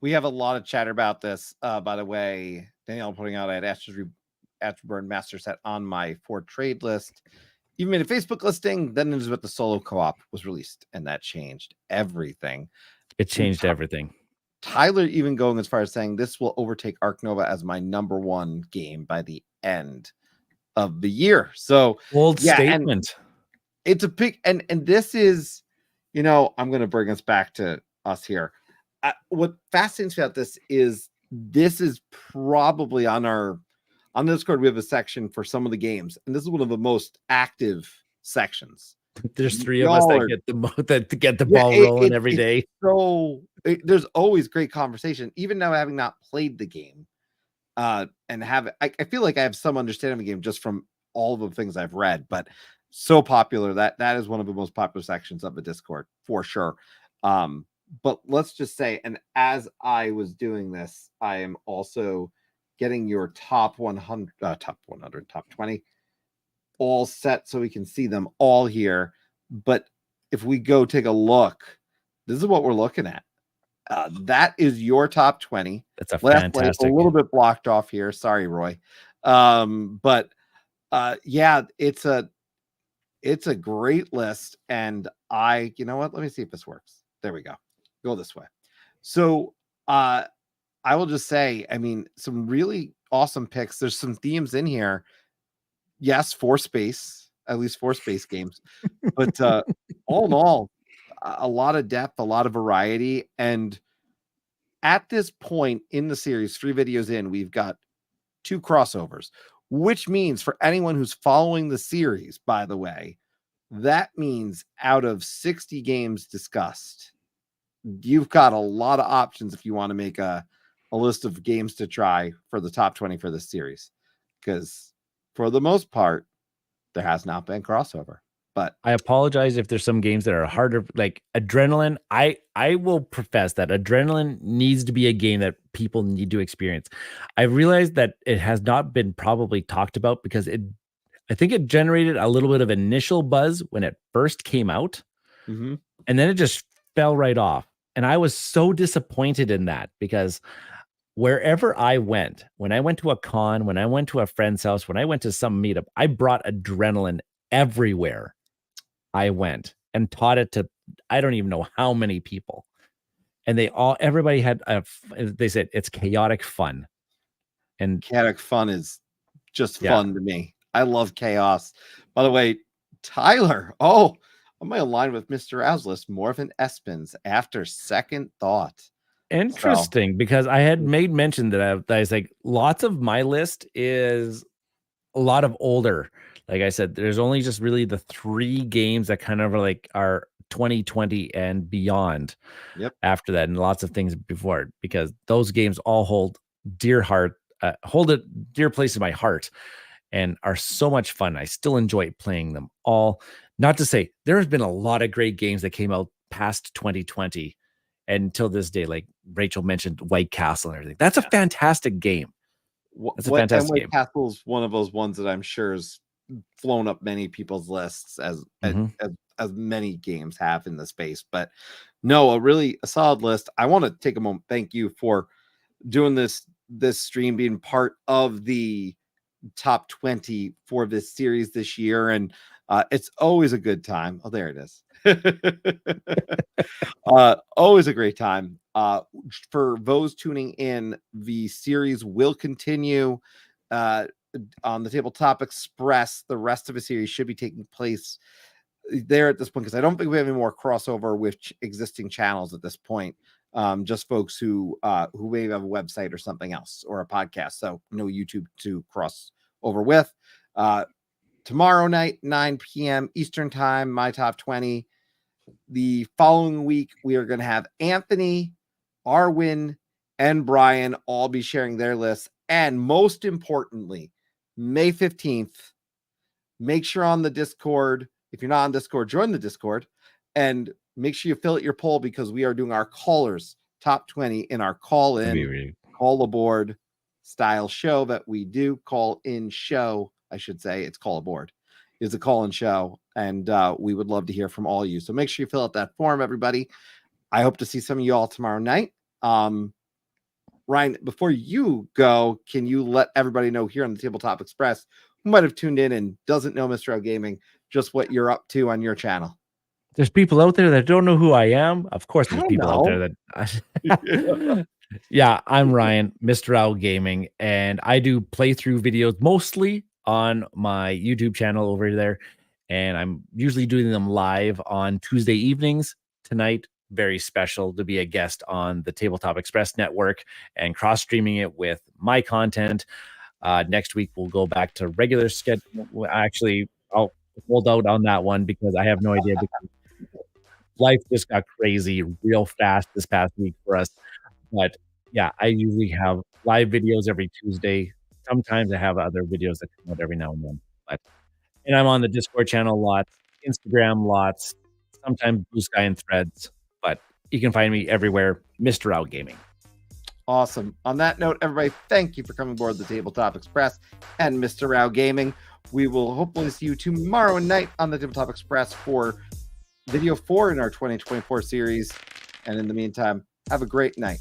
We have a lot of chatter about this. By the way, Danielle putting out, I had Ashes Reborn Master Set on my for trade list. Even made a Facebook listing. Then it was what the solo co-op was released, and that changed everything. It changed everything. Tyler even going as far as saying this will overtake Ark Nova as my number one game by the end of the year. So bold statement. It's a big, and this is, I'm going to bring us back to us here. What fascinates me about this is probably on Discord, we have a section for some of the games, and this is one of the most active sections. There's 3 of us that get the ball rolling every day. So there's always great conversation, even now having not played the game, and I feel like I have some understanding of the game just from all the things I've read. But so popular that is one of the most popular sections of the Discord for sure. But let's just say, and as I was doing this, I am also getting your top 100, top 20 all set so we can see them all here. But if we go take a look, this is what we're looking at. That is your top 20. That's a fantastic. A little bit blocked off here. Sorry, Roy. But yeah, it's a great list. And you know what? Let me see if this works. There we go. Go this way. So I will just say, I mean, some really awesome picks. There's some themes in here. Yes, at least 4 space games. But all in all, a lot of depth, a lot of variety. And at this point in the series, 3 videos in, we've got 2 crossovers, which means for anyone who's following the series, by the way, that means out of 60 games discussed, you've got a lot of options if you want to make a list of games to try for the top 20 for this series. Because for the most part, there has not been crossover. But I apologize if there's some games that are harder, like Adrenaline. I will profess that Adrenaline needs to be a game that people need to experience. I realized that it has not been probably talked about because I think it generated a little bit of initial buzz when it first came out, and then it just fell right off. And I was so disappointed in that because wherever I went, when I went to a con, when I went to a friend's house, when I went to some meetup, I brought Adrenaline everywhere I went and taught it to, I don't even know how many people. And everybody had, they said it's chaotic fun. And chaotic fun is just fun to me. I love chaos. By the way, Tyler, I'm aligned with MistaRau's list, Morphin Espins, after second thought. Interesting, because I had made mention that I was like, lots of my list is a lot of older. Like I said, there's only just really the 3 games that kind of are 2020 and beyond. After that, and lots of things before it, because those games all hold a dear place in my heart and are so much fun. I still enjoy playing them all. Not to say there has been a lot of great games that came out past 2020 and until this day, like Rachel mentioned, White Castle and everything. That's a fantastic game. That's a fantastic game. White Castle's one of those ones that I'm sure is flown up many people's lists as many games have in the space. But no, a solid list. I want to take a moment. Thank you for doing this stream, being part of the top 20 for this series this year. And it's always a good time. Oh, there it is. Always a great time. For those tuning in, the series will continue on the Tabletop Express. The rest of the series should be taking place there at this point, because I don't think we have any more crossover with existing channels at this point. Just folks who may have a website or something else or a podcast, so no YouTube to cross over with. Tomorrow night, 9 p.m. Eastern time, my top 20. The following week, we are going to have Anthony, Arwin, and Brian all be sharing their lists. And most importantly, May 15th, make sure on the Discord, if you're not on Discord, join the Discord and make sure you fill out your poll, because we are doing our callers top 20 in our call aboard style show that we do. Call in show, I should say. It's call aboard. Is a call in show, and we would love to hear from all of you. So make sure you fill out that form, everybody. I hope to see some of you all tomorrow night. Ryan, before you go, can you let everybody know here on the Tabletop Express who might have tuned in and doesn't know MistaRau Gaming, just what you're up to on your channel? There's people out there that don't know who I am. Of course, there's people out there that. Yeah, I'm Ryan, MistaRau Gaming, and I do playthrough videos mostly on my YouTube channel over there, and I'm usually doing them live on Tuesday evenings. Tonight, very special to be a guest on the Tabletop Express network and cross-streaming it with my content. Next week, we'll go back to regular schedule. Actually, I'll hold out on that one because I have no idea, because life just got crazy real fast this past week for us. But yeah, I usually have live videos every Tuesday. Sometimes I have other videos that come out every now and then. And I'm on the Discord channel lots, Instagram lots, sometimes Blue Sky and Threads. But you can find me everywhere, MistaRau Gaming. Awesome. On that note, everybody, thank you for coming aboard the Tabletop Express and MistaRau Gaming. We will hopefully see you tomorrow night on the Tabletop Express for video 4 in our 2024 series. And in the meantime, have a great night.